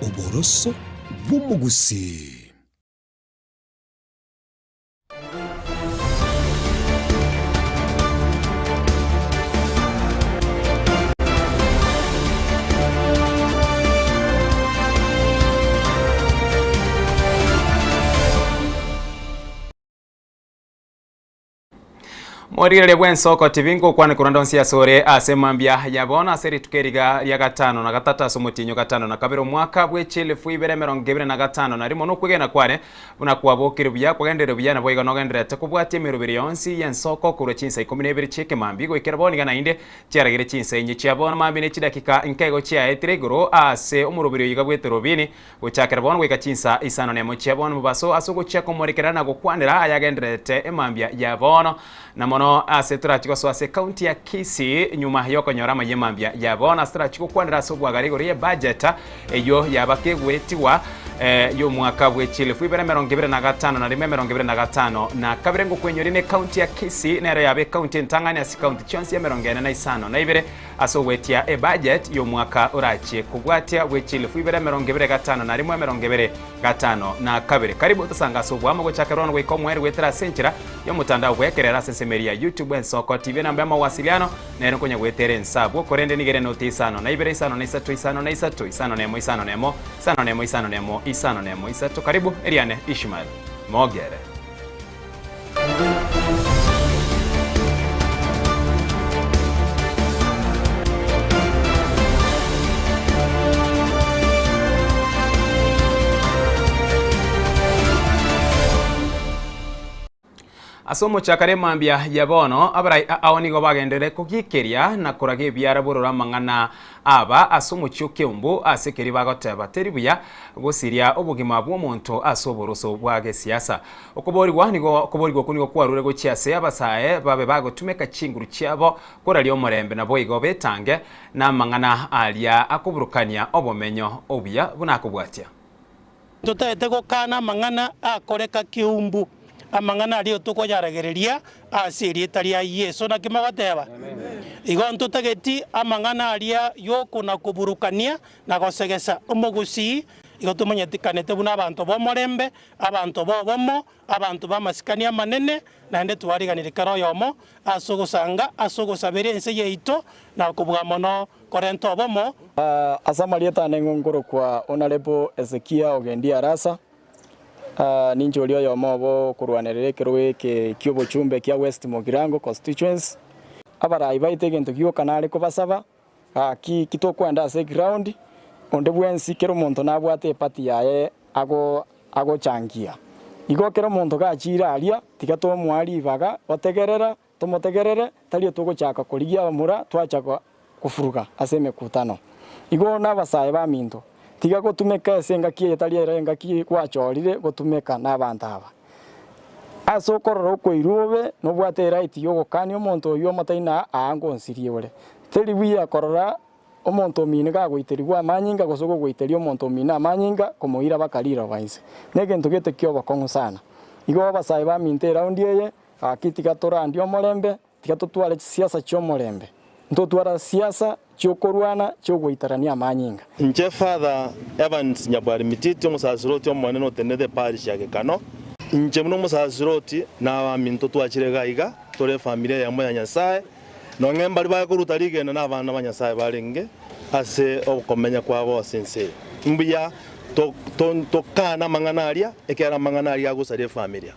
Oboroso bw'umugusi. Morire bwensoko tivingo kwane kurandonsi ya sore asemambia yabona seri tukeriga ya gatano na gatata somutinyo gatano na kabiro mwaka bwechile fuibere merongebere na gatano na rimo no kwegena kwane unakwabokire bya kwagendere bya na boiga no gendere tekubwate mirubiri yonsi yensoko kuro chinsa 12 cheke mambigo ikeraboni gana inde cyaragire chinsa enye cyabona mambine chidakika inkego cya etregoro ase umurubiri yiga bwete robini uchakeraboni weka chinsa isano nemo cyabona mubaso asogo cyako morekerana go kwandera ayagendere te emambia yabona na mono asetura chiko so ase county ya Kisii nyuma yoko nyorama yemambia yabona astra chiko kwandira so bwagarigo budget eyo yabakegwetiwa yo mwaka bwechile fuibere merongebere na gatano na rime merongebere na gatano na kabirengo kwenyorine county ya Kisii nero yabe county ntanganya si county chonsi ya merongene na isano na ibere aso wetia budget yo mwaka urachi kugwatia bwechile fuibere merongebere gatano na rime merongebere gatano na kabire karibu tusanga so bwamo go chakaron we komwere wetera senchira yo mutandao bwekerera sensemeria YouTube Ensoko TV namba ya mawasiliano nero kwenye wetere nsabo korende nigere noti isano na ibere isano na isatu isano na isatu isano nemo isano nemo isano nemo isano nemo isano nemo isatu. Karibu Eliane Ishmael Mogere. Asomo chakare mambia yabono abarai aonigo bagendere kugikeria na kurage byara borora mangana aba asomo cyokembo asekeri bagoteba teribuya gosiria obugima bw'omuntu asoboroso bwage siasa okuborirwa nigo kunigo kwarure go cyase abasaye babe bagotumeka chinguru cyabo korali omurembe nabo igo betange na mangana alia akuburukania obomenyo obuya bunakubwatia tutete gokana mangana akoreka kiumbu amangana ariyo tukoyaragereria asiri taria Yesu na kimagoteba igonto tageti amangana aria yokuna kuburukania na gosegesa umugusi igotumanyetikane buna abantu bomorembe abantu bobomo abantu bamasikania manene na ende twariganire karo yomo asogosabere ense yeito na kubuga mono korento bomo asamarieta nengongoro kwa Honorable Ezekia Ogendia Arasa ninjo lyo yomobo kurwanerere kerwe ke kyobo chumbe kya West Mogirango constituency abarai baitege kyo kanale ko basaba kitokwenda ase ground onde bwensi kero muntu nabwate party yae ago changia igo kero muntu gachira alia tigato mwali baga bategerera tomotegerere tali tugochaka kurigia bamura twachaka kufuruka ase mekutano igo nabasaye ba minto tiga gotumeka senga kietali erenga ki kwachorire gotumeka nabantaba aso kororo koirobe no bwate right yo gokani omonto yo mataina ango nsiriore teli bia korora omonto mine ga goiterigwa manyinga gosogo goiteri omonto mine amanyinga komoira bakarira bainse negento gete kyo bakongo sana igo basaye ba minte round yeye akitiga torandi omorembe tiga totware siasa cyomorembe ntotwara siasa cyokorwana cyo goitarania amanyinga nje Father Evans Nyabwari Mititi omusasiroti omwane no tenede parish yake kano nje muno musasiroti na baminto twachire gaiga tore familia ya moya Nyasaye no ngembali ba kurutarigena na abana ba Nyasaye barenge ase okomenya kwabo sense mbiya to kana manganaria ekera manganaria gusare familia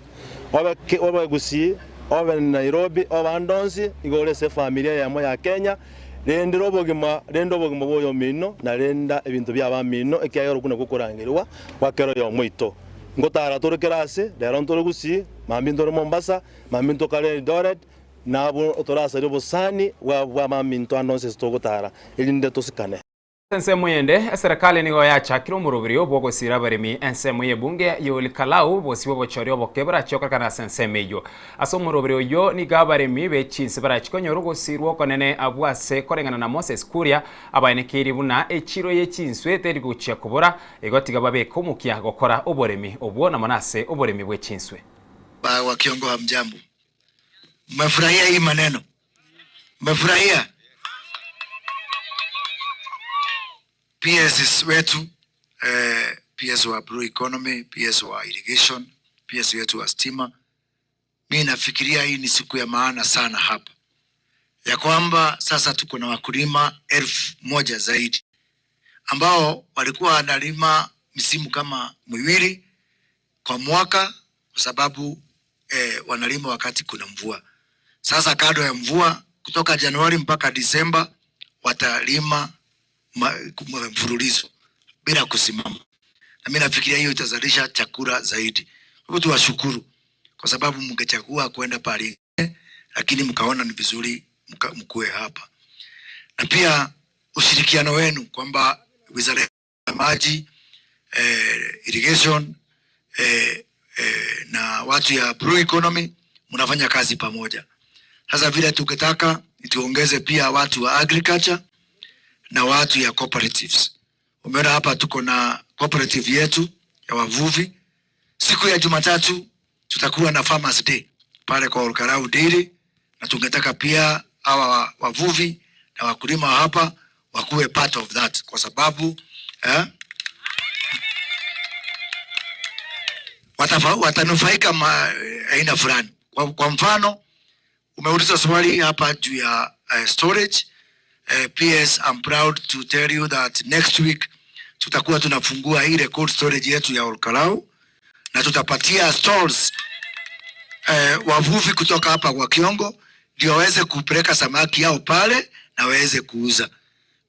oba gusi oba Nairobi oba Ndonsi igore se familia ya moya Kenya rendo obogima boyo mino na renda ebintu byaba mino ekyayo kuna gukurangirwa wakero yo mwito ngotara torekerase rero ntoro gusi maminto ro Mombasa maminto kale Doret nabo otorasa ryo bosani wa maminto anonse stogotara elinde tosikane ensemo yende serikali nigo yachakira omurubiri obwogosira baremi ensemo yebunge yolikalau bosibo bochori obokebra chokakana sensemeyo aso omurubiri oyo niga baremi bechinse barachikonyoro gosirwo konene abwase korengana na Moses Kuria abainekiri buna echiro yechinswe teri guchya kubura egotiga babeko mukia gokora oboremi obwo na manase oboremi bwechinswe wa kiongo wa mjambo mmefurahia hii maneno mmefurahia PS wetu PS wa Blue Economy, PS wa Irrigation, PS wetu wa stima. Mimi nafikiria hii ni siku ya maana sana hapa, ya kwamba sasa tuko na wakulima 1,000 zaidi ambao walikuwa wanalima misimu kama miwili kwa mwaka, kwa sababu wanalima wakati kuna mvua. Sasa kado ya mvua kutoka Januari mpaka Disemba watalima mfululizo bila kusimama. Na mimi nafikiria hiyo itazalisha chakula zaidi. Kwa hivyo tuwashukuru kwa sababu mngechagua kwenda pale, lakini mkaona ni vizuri mkue hapa. Na pia ushirikiano wenu kwamba Wizara ya Maji, Irrigation na watu ya Blue Economy mnafanya kazi pamoja. Sasa vile tukitaka tuongeze pia watu wa agriculture na watu ya cooperatives. Umeona hapa tuko na cooperative yetu ya wavuvi. Siku ya Jumatatu tutakuwa na Farmers Day pale kwa Olkarau Dairy, na tungetaka pia hawa wavuvi na wakulima hapa wakuwe part of that, kwa sababu watanufaika aina fulani. Kwa mfano umeuliza swali hapa juu ya storage. PS, I'm proud to tell you that next week tutakuwa tunafungua ile cold storage yetu ya Olkarau, na tutapatia stalls wavuvi kutoka hapa kwa Kiongo ndio waweze kupeleka samaki yao pale na waweze kuuza.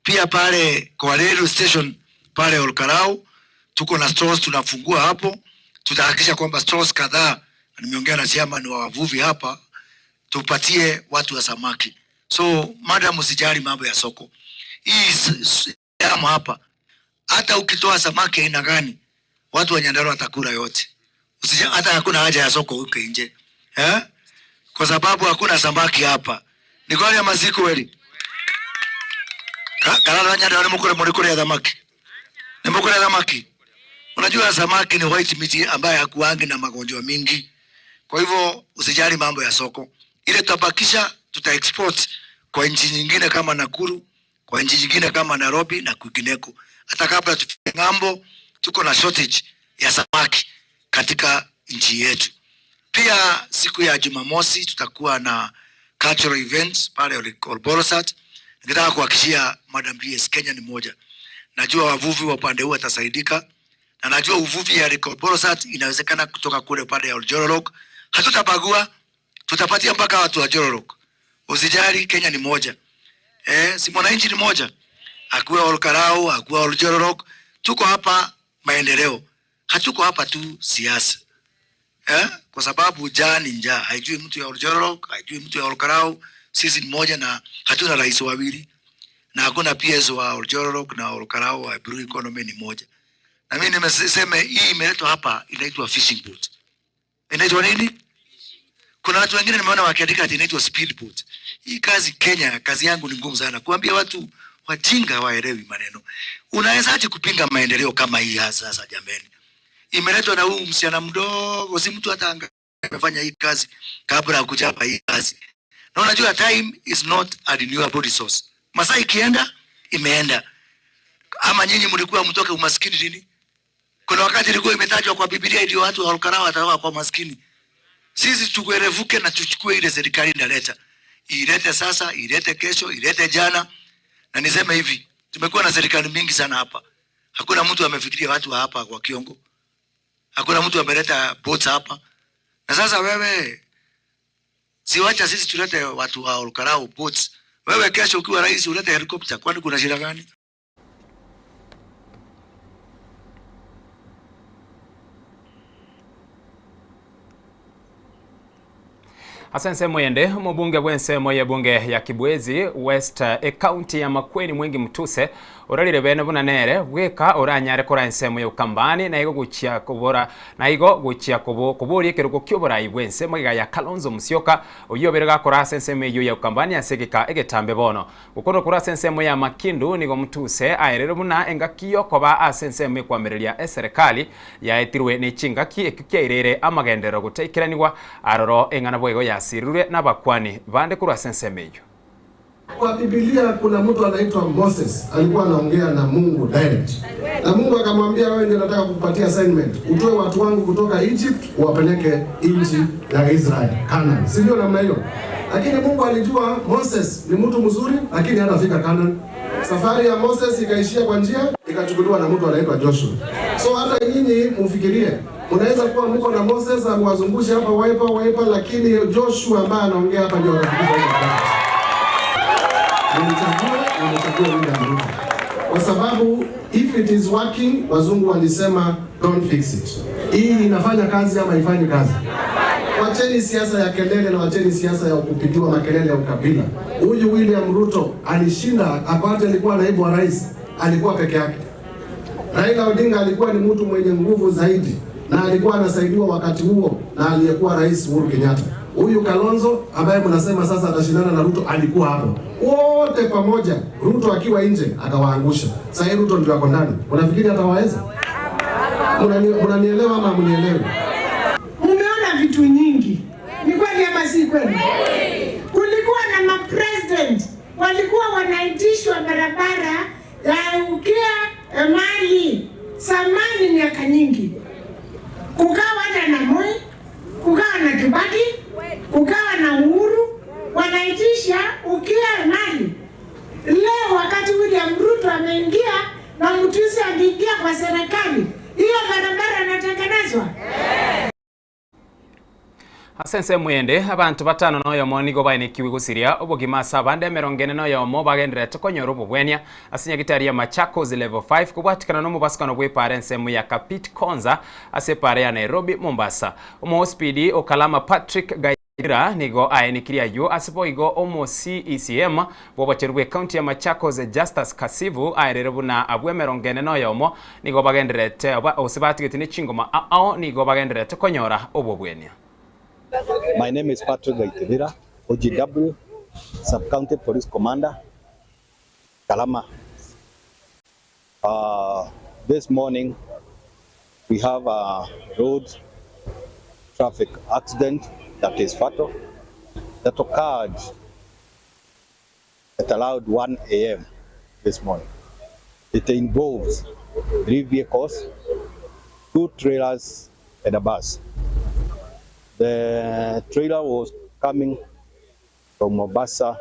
Pia pale kwa rail station pale Olkarau tuko na stores tunafungua hapo. Tutahakikisha kwamba stores kadhaa, nimeongea na chairman wa wavuvi hapa, tupatie watu wa samaki. So madam, usijali mambo ya soko. Hii damu hapa, hata ukitoa samaki aina gani, watu wa Nyandarua watakula yote. Hata hakuna haja ya soko huko nje. Kwa sababu hakuna samaki hapa. Ni kweli ama si kweli? Kana Nyandarua mkule ya samaki. Ni mkule ya samaki. Unajua samaki ni white meat ambaye hakuangi na magonjwa mingi. Kwa hivyo usijali mambo ya soko. Ile tutabakisha tuta export kwa nchi nyingine kama Nakuru, kwa nchi nyingine kama Nairobi na kwingineko. Hata kabla tufike ng'ambo, tuko na shortage ya samaki katika nchi yetu. Pia siku ya Jumamosi tutakuwa na cultural events pale Olborosat. Ningetaka kuhakikishia Madam PS, Kenya ni moja. Najua wavuvi wa upande huu watasaidika, na najua uvuvi ya Olborosat inawezekana kutoka kule pale ya Oljororok. Hatutabagua, tutapatia mpaka watu wa Jororok. Usijali, Kenya ni moja. Si mwananchi ni moja. Akuwe Olkarau, akuwe Oljororok, tuko hapa maendeleo. Hatuko hapa tu siasa. Kwa sababu njaa ni njaa. Haijui mtu ya Oljororok, haijui mtu ya Olkarau. Sisi ni moja na hatuna rais wawili. Na hakuna PS wa Oljororok na Olkarau wa Blue Economy ni moja. Na mimi nimesema hii imeletwa hapa inaitwa fishing boat. Inaitwa nini? Kuna watu wengine nimeona wakiandika ati inaitwa speedboat. Hii kazi Kenya, kazi yangu ni ngumu sana. Kuambia watu wajinga waelewi maneno. Unaweza aje kupinga maendeleo kama hii sasa jameni? Imeletwa na huyu msichana mdogo, si mtu hata amefanya hii kazi kabla ya kuchapa hii kazi. Na unajua time is not a renewable resource. Masaa ikienda, imeenda. Ama nyinyi mlikuwa mtoke umaskini lini? Kuna wakati ilikuwa imetajwa kwa Biblia ndio watu wa Olkarau watakuwa kwa maskini. Sisi tukuerevuke na tuchukue ile serikali inaleta. Ilete sasa, ilete kesho, ilete jana. Na niseme hivi, tumekuwa na serikali mingi sana hapa. Hakuna mtu amefikiria watu wa hapa kwa Kiongo. Hakuna mtu ameleta boats hapa. Na sasa wewe, siwacha sisi tulete watu wa Olkarau boats. Wewe kesho ukiwa rais ulete helicopter, kwani kuna shida gani? Asense Mwende, mbunge bw'ensemo ya bunge ya Kibwezi West county ya Makueni Mwengi Mutuse oralire bene bunanere bweka oranyare kora ensemo ya Ukambani na igo guchia kubora na igo guchia kuburi kirugo kyobora ibwensemo ya Kalonzo Musyoka oyoberega kora ensemo ya Ukambani asegeka egetambe bono gukono kora ensemo ya Makindu nigo Mutuse aerere buna engakiyo koba asensemo kwamereria serikali ya etirwe ne chingaki ekukyairere amagendero gutekeraniwa aroro engana bwego ya sirure n'abakwani bande kura sensemeyo. Kwa Biblia kuna mtu anaitwa Moses, alikuwa anaongea na Mungu direct. Na Mungu akamwambia, wewe ndio nataka kukupatia assignment. Utoe watu wangu kutoka Egypt uwapeleke nchi ya Israeli, Canaan. Si ndio namna hiyo? Lakini Mungu alijua Moses ni mtu mzuri, lakini hatafika Canaan. Safari ya Moses ikaishia kwa njia, ikachukuliwa na mtu anaitwa Joshua. So hata nyinyi mfikirie, unaweza kuwa mko na Moses amwazungushe hapa wiper, lakini Joshua ambaye anaongea hapa ndio anafikisha hiyo kazi. Unachagua William Ruto. Kwa sababu if it is working, wazungu walisema don't fix it. Hii inafanya kazi ama haifanyi kazi? Wacheni siasa ya kelele na wacheni siasa ya kupigiwa makelele ya ukabila. Huyu William Ruto alishinda, apate alikuwa naibu wa rais, alikuwa peke yake. Raila Odinga alikuwa ni mtu mwenye nguvu zaidi na alikuwa anasaidiwa wakati huo na aliyekuwa rais Uhuru Kenyatta. Huyu Kalonzo ambaye mnasema sasa atashindana na Ruto alikuwa hapo. Wote pamoja, Ruto akiwa nje akawaangusha. Sasa Ruto ndio ako ndani. Unafikiri atawaweza? Unanielewa ama mnielewi? Umeona vitu nyingi. Ni kweli ama si kweli? Kulikuwa na ma-president walikuwa wanaitishwa barabara ya ukia mali samani miaka nyingi. Kukawa hata na Moi, kukawa na Kibaki, kukawa na Uhuru, wanaitisha ukia mali. Leo wakati William Ruto ameingia na Mutisi akiingia kwa serikali, hiyo barabara inatengenezwa. Asense mwende abantu batano noyomo nigo bainikiwe gusiria obogima sabande 40 noyomo bagenderete konyora obobwenia asinya gitari ya Machakos level 5 kubwatikana no mubasikano bwe parents mu ya Kapit Konza ase pare ya Nairobi Mombasa omo speedy okalama Patrick Gaira nigo ainikiria yo asipo igo omo CECM bobacherwe county ya Machakos Justus Kasivu aererebu na abwe 40 noyomo nigo bagenderete osibatigitini chingoma ao nigo bagenderete konyora obobwenia. My name is Patrick Gaitevira, OGW, Sub-County Police Commander, Kalama. This morning, we have a road traffic accident that is fatal that occurred at around 1 a.m. this morning. It involves 3 vehicles, 2 trailers, and a bus. The trailer was coming from Mombasa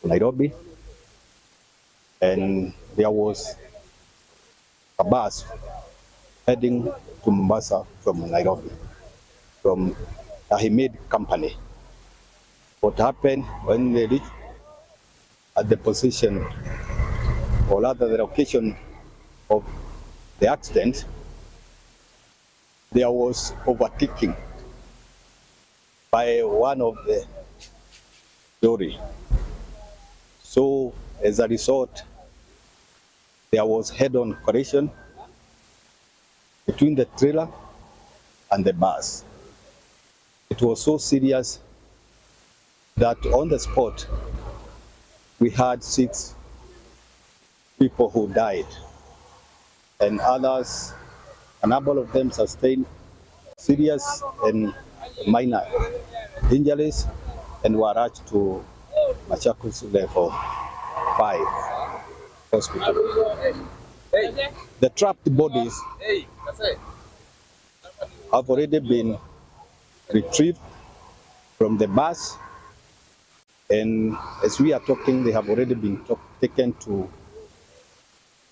to Nairobi, and there was a bus heading to Mombasa from Nairobi, from a Ahmed company. What happened when they reached at the position, or rather the location of the accident, there was overtaking by one of the lorry. So as a result, there was head-on collision between the trailer and the bus. It was so serious that on the spot, we had 6 people who died, and others, a number of them sustained serious and minor injuries and were rushed to Machakos level 5 hospital. The trapped bodies have already been retrieved from the bus, and as we are talking, they have already been taken to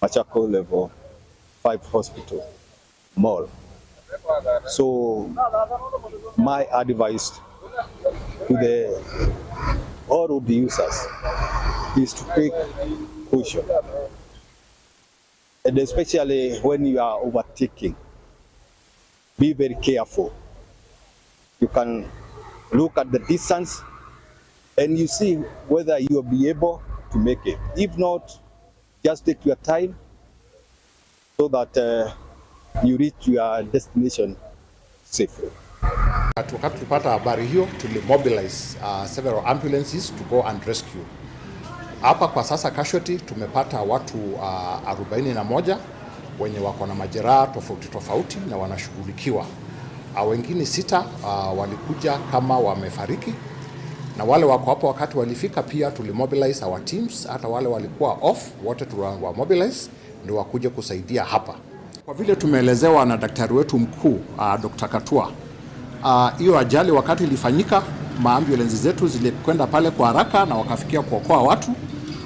Machakos level 5 hospital mall. So my advice to all road users is to take caution, and especially when you are overtaking, be very careful. You can look at the distance and you see whether you will be able to make it. If not, just take your time so that you reach your destination safely. Wakati tupata habari hiyo, tulimobilize several ambulances to go and rescue. Hapa kwa sasa casualty tumepata watu 41 wenye wako na majeraha tofauti tofauti na wanashughulikiwa. Wengine 6 walikuja kama wamefariki, na wale wako hapo wakati walifika pia tulimobilize our teams, hata wale walikuwa off wote tuliwa mobilize ndio wakuje kusaidia hapa. Kwa vile tumeelezewa na daktari wetu mkuu Dr. Katua, hiyo ajali wakati ilifanyika, maambulance zetu zilikwenda pale kwa haraka na wakafikia kuokoa watu.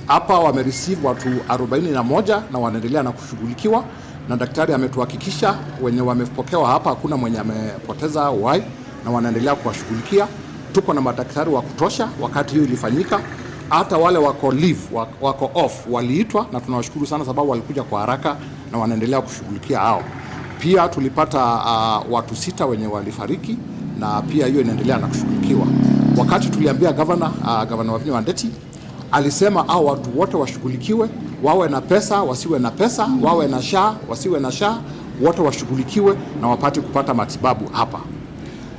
Hapa wamereceive watu 41 na wanaendelea na kushughulikiwa, na daktari ametuhakikisha wenye wamepokewa hapa hakuna mwenye amepoteza uhai na wanaendelea kuwashughulikia. Tuko na madaktari wa kutosha wakati hiyo ilifanyika. Hata wale wako leave, wako off waliitwa, na tunawashukuru sana sababu walikuja kwa haraka na wanaendelea kushughulikia hao. Pia tulipata watu 6 wenye walifariki na pia hiyo inaendelea na kushughulikiwa. Wakati tuliambia governor Wavinya Wandeti, alisema hao watu wote washughulikiwe, wawe na pesa wasiwe na pesa, wawe na SHA wasiwe na SHA, wote washughulikiwe na wapate kupata matibabu hapa.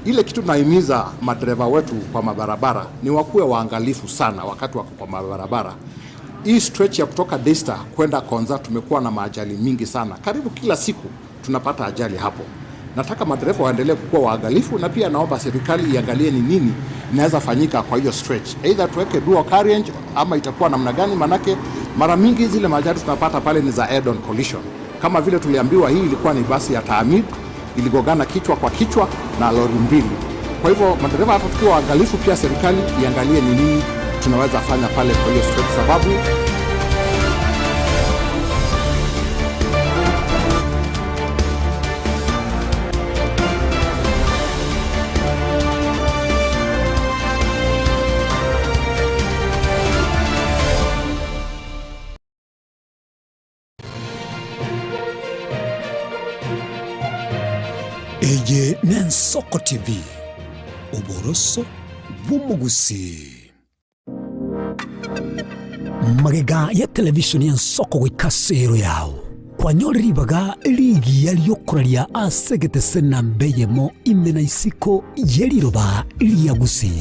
Ile kitu tunahimiza madereva wetu kwa mabarabara ni wakuwe waangalifu sana wakati wako kwa mabarabara. Hii stretch ya kutoka Daystar kwenda Konza tumekuwa na maajali mingi sana. Karibu kila siku tunapata ajali hapo. Nataka madereva waendelee kuwa waangalifu, na pia naomba serikali iangalie ni nini inaweza fanyika kwa hiyo stretch. Either tuweke dual carriage ama itakuwa namna gani, manake mara mingi zile maajali tunapata pale ni za head on collision. Kama vile tuliambiwa hii ilikuwa ni basi ya Taamid, iligongana kichwa kwa kichwa na lori mbili. Kwa hivyo madereva hata tukiwa waangalifu, pia serikali iangalie ni nini tunaweza fanya pale kwa hiyo stretch, sababu Eye n'Ensoko TV, uboroso bw'umugusi. Magega ya televisioni y'Ensoko gwikasero yawo kwanyoleribaga ligi yaliyokuralia asegete senambeyemo imena isiko yeliroba liyagusi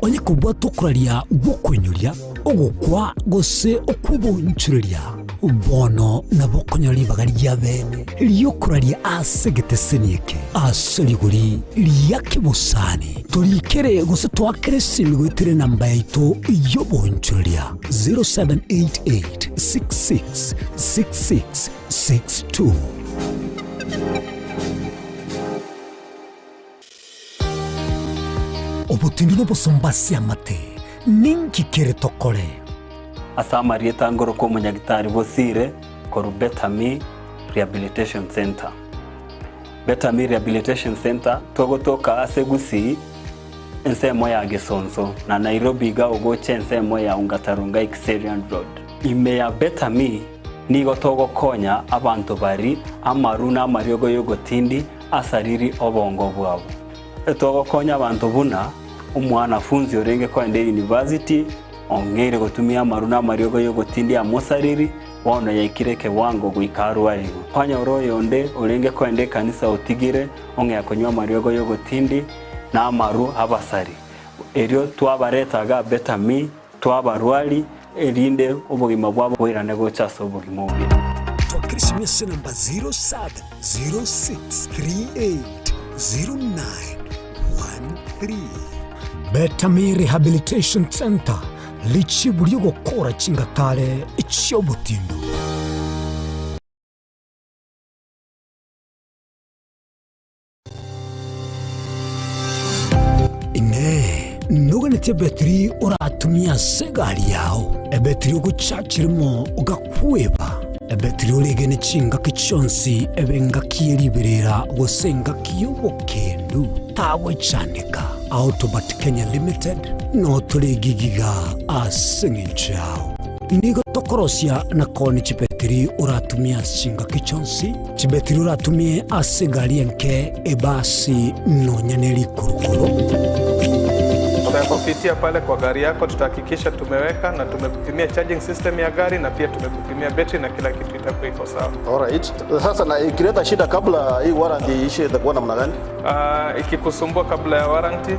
onye kubwa tokuralia gwokunyulia ogukwa gose okubonchurelia bono nabokonyolibaga lyabene liyokuralia asegete senieke aseliguri liyakibusani tulikere gose twakere simigwitire namba yaito yobonchurelia 0788666662. Obutindi n'obusumbasi amate ninkikere tokore asama rieta ngoro ko munyagitari bosire koru Betami Rehabilitation Center. Betami Rehabilitation Center togotoka asegusi ensemo ya Gesonso na Nairobi ga ogoche ensemo ya Ungatarunga Xerian Road. Ime ya Betami nigo togo konya abantu bari amaruna mariogo yogotindi asariri obongo bwabo. Togo konya abantu buna umwanafunzi orenge kwa ende university ongere gotumia maruna mariogo yogotindi amosariri wana yaikireke wango guikarwarigo panya oroyo onde orenge kwa ende kanisa otigire onge yakonywa mariogo yogotindi na amaru abasari erio twabaretaga Betami twabarwali erinde obugima bwabo bwirane gochaso obugima obi twakirisimese namba 0706380913. Betami Rehabilitation Center lichibulyo gukora chingatale icyobutindo. Ine nuganete betri oratumia segari yao ebetri uguchachirimo ugakweba ebetri ulegene chinga kichonsi ebenga kieliberera gosenga kiyobokendu tawe chanika Autobat Kenya Limited no tulegigiga asinginchao nigo tokorosia na koni chipetiri uratumia singa kichonsi chipetiri uratumie asegari enke ebasi no nyaneli kurukuro. Tunapopitia pale kwa gari yako tutahakikisha tumeweka na tumekupimia charging system ya gari na pia tumekupimia battery na kila kitu itakuwa iko sawa. Alright. Sasa na ikileta shida kabla hii warranty ishe itakuwa namna gani? Ikikusumbua kabla ya warranty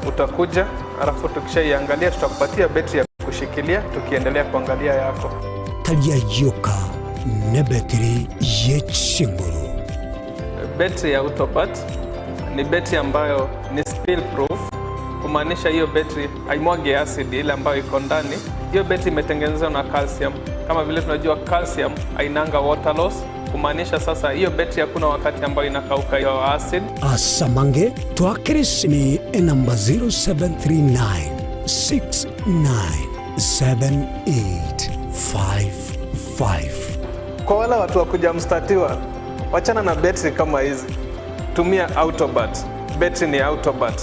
utakuja, alafu tukishaiangalia tutakupatia battery ya kushikilia tukiendelea kuangalia yako. Talia yoka ne battery yechinguru. Battery ya Autopat ni battery ambayo ni spill proof. kumaanisha hiyo betri haimwagi acid ile ambayo iko ndani. Hiyo betri imetengenezwa na calcium. Kama vile tunajua calcium hainanga water loss, kumaanisha sasa hiyo betri hakuna wakati ambayo inakauka hiyo acid. Asamange twakirisi ni namba 0739 697855. Kwa wale watu wa kuja mstatiwa, wachana na betri kama hizi. Tumia Autobat. Betri ni Autobat.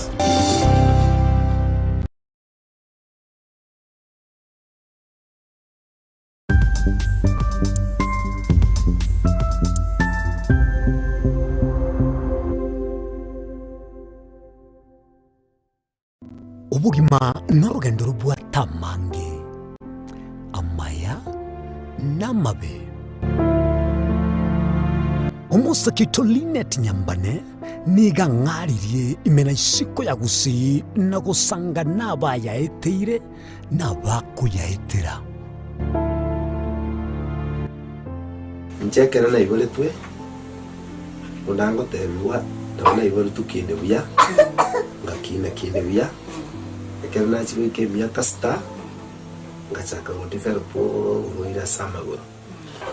Ubugima n'urugendo rw'atamange amaya n'amabe. Umusakito Linet Nyambane niga ng'aririe imena isiko ya gusi na gusanga n'abayaeteire n'abakuyaetera. Nchekera na ibole twe undango tebiwa ndabona ibole tukinde buya ngakina kinde buya ekera na chiwe ke myaka sta ngachaka ngo develop uira samagoro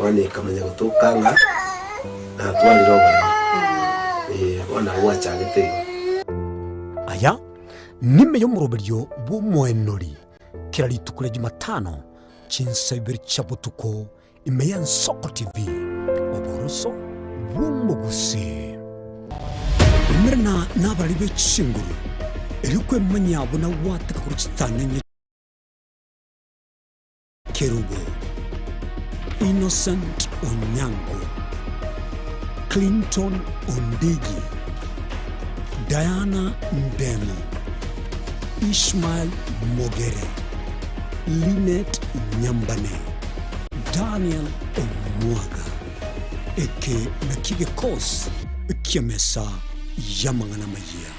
wani kamenya gutokanga na twali roba wana wacha gitego aya nime yo muroberyo bumwenori kirari tukule Jumatano chinsabiri chabutuko imeya Nsoko TV oboroso bumugusi mirna nabali bechinguru erikwe manyabo na wataka kuruchitanya Kerubo Innocent Onyango Clinton Ondigi Diana Ndemo Ishmael Mogere Linet Nyambane Daniel Omwaga eke nakige kos kiamesa yamangana maya.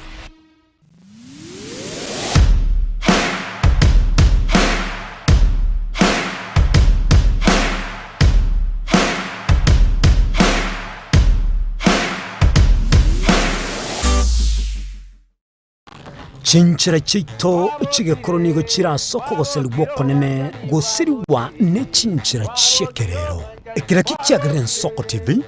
Chinchira chito chigekoro nigo chirasoko goseluboko nene gosiriwa ne chinchira chekerero ekira kichagire Nsoko TV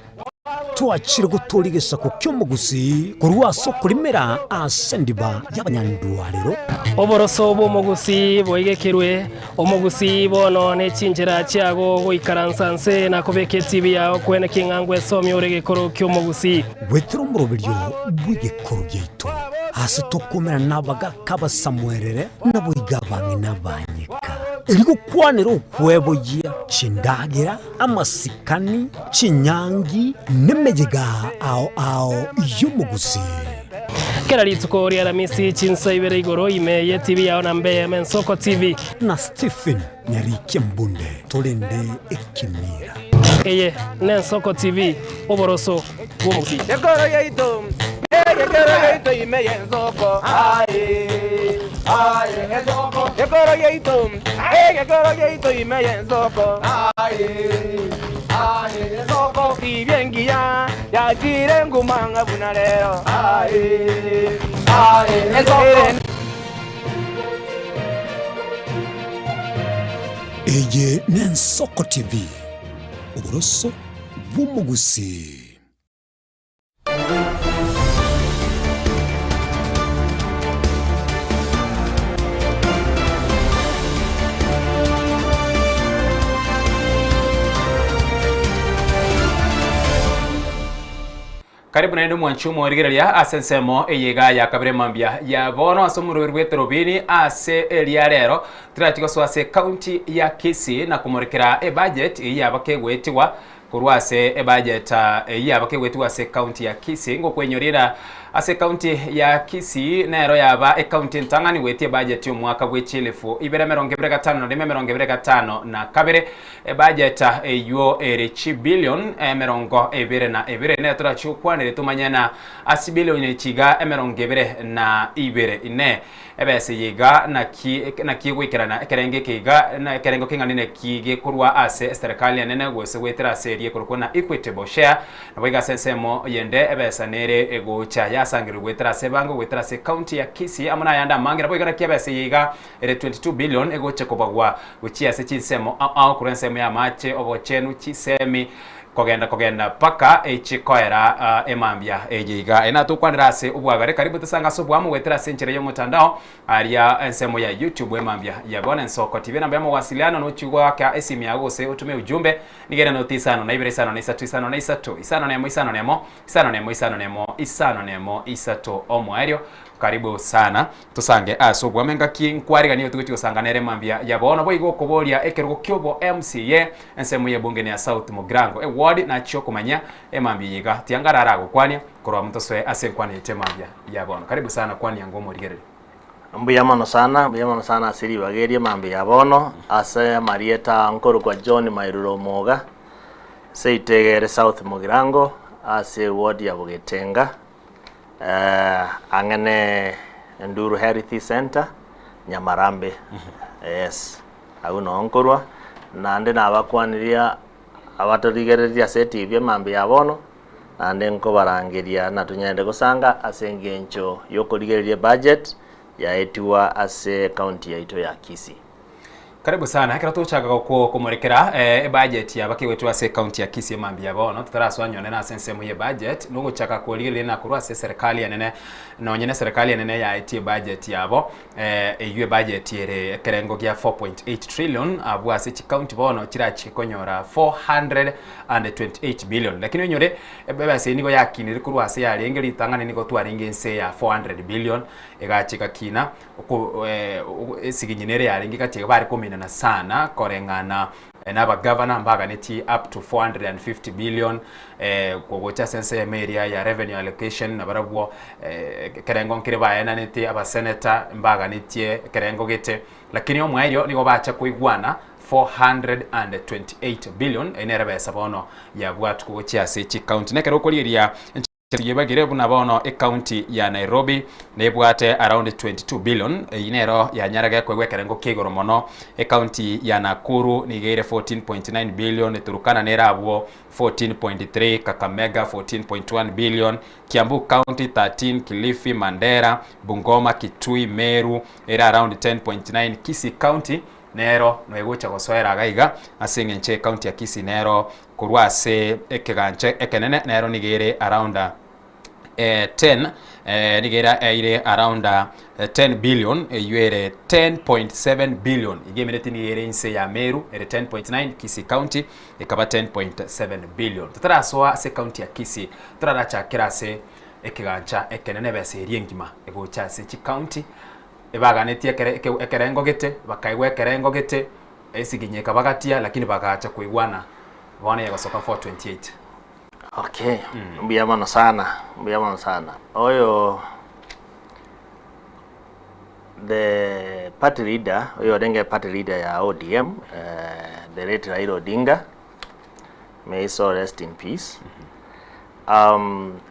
twachire guturigisa ku kyomugusi kurwa soko limera asendiba y'abanyandwariro oboroso bw'omugusi bwegekerwe omugusi bono ne chinchira chiago goikaransanse na kubeke TV yao kwene kingangwe somyo regekoro kyomugusi wetro murobiryo bw'igekoro byito hasi tokumera nabaga kaba Samuelere nabuigabangi nabanyika eriko kwanero ukwebo ya chindagira amasikani chinyangi nemejega ao yumugusi kera litsuko ria Ramisi chinsayibere igoro imeye TV yao na Mbeya Nsoko TV na Stephen Nyarike Mbunde tolende ekimira eye ne Nsoko TV oboroso bw'omugusi Yegoro yeito imeye Nsoko Nsoko Yegoro yeito imeye Nsoko Nsoko ibyengiya yagire ngumanga bunarero eye ne Nsoko TV oboroso bw'omugusi. Karibu na ndo mwanchumo rigereria asensemo eyega ya kabire mambia ya bono asomuru rwetero bini ase elia rero tratiko swase county ya Kisii na kumurikira budget ya bakegwetiwa kurwase budget ya bakegwetiwa se county ya Kisii ngo kwenyorira ase county ya Kisii nero yaba county ntangani wetie budget yo mwaka bw'echilefu 2025 na 2025 na kabire budget yo erechi billion 22 ne turachukwanire tumanyana asi billion echiga 22 ine ebese yiga na kigwikirana kerenge kiga na kerengo kinganine kige kurwa ase serikali nene gwese wetera ase erie kurukuna equitable share na boiga sensemo yende ebesa nere egocha yasangirwe gwetera sebango gwetera se county ya Kisii amuna yanda mangira boiga na kiabesa yiga ere 22 billion egoche kobagwa guchia se chinsemo au kurensemo ya mache obochenu chisemi kogenda paka echikoera emambia ejiga ena tukwanirase ubwagare karibu tusanga sobwamu wetera senchire yo mutandao aria ensemo ya YouTube emambia yabona Nsoko TV namba ya mawasiliano no chugwa ka esimu yago se utume ujumbe nigere no tisano na ibere sano na isatu isano na isatu isano nemo isano nemo isano nemo isano nemo isano nemo isatu omwario karibu sana tusange asobwa menga kinkwariga niyo tuguti usanganere mambia yabona boigo koboria ekerugo kyobo MCA ensemo ye bunge ya South Mugrango ward na chyo kumanya emambia yiga tiangarara gukwania korwa mutoswe asenkwane temambia yabona karibu sana kwani yango murigerere mbuyamano sana asiri bagerie mambia yabono ase Marieta nkoro kwa John Mairuro Moga seitegere South Mugrango ase ward ya Bugetenga angene Nduru Health Center Nyamarambe yes aguno onkorwa nande nabakwaniria abatarigereria seti bye mambe yabono nande nko barangeria natunyende gusanga asengencho yokorigereria budget ya etiwa ase county yaito ya Kisii. Karibu sana kira tuchaga kumurekera budget ya bakiwetu ase county ya Kisii mambi yabono tutaraswa nyone na sensemu ye budget nugo chaka kuligile na kurwa se serikali yanene no nyene serikali yanene ya IT budget yabo eyo budget yere kerengo gya 4.8 trillion abwa se county bono kirachi konyora 428 billion lakini nyore beba se nigo yakinire kurwa se yali engeri tangane nigo twaringe nse ya 400 billion egachika kina esiginyinere yaringe kati bari na sana korengana naba governor mbaga neti up to 450 billion kogocha sense area ya revenue allocation na barabwo kerengo nkireba ena neti aba senator mbaga neti kerengo gete lakini omwairo nigo bacha kuigwana 428 billion enerebe sabono ya bwatu kugocha se county nekero koliria Tigibagire buna bono county ya Nairobi nebwate around 22 billion inero ya nyaraga kwegwekerengo kigoro mono county ya Nakuru nigere 14.9 billion Turukana nerabwo 14.3 Kakamega 14.1 billion Kiambu county 13 Kilifi Mandera Bungoma Kitui Meru era around 10.9 Kisii county nero noegocha gosoera gaiga asengenche county ya Kisii nero kurwase ekeganche ekenene nero nigere around 10 nigera aire around 10 billion yuere 10.7 billion igemereti nigere inse ya Meru ere 10.9 Kisii county ikaba 10.7 billion tutaraswa se county ya Kisii turaracha kirase ekigancha ekenene bese riengima egocha se county ebaganeti ekerengo gete bakaigwe ekerengo gete esiginyeka bagatia lakini bakacha kuigwana bwana yagosoka 428. Okay, mbiyamano sana. Oyo the party leader, oyo denge party leader ya ODM, the late Raila Odinga, may so rest in peace.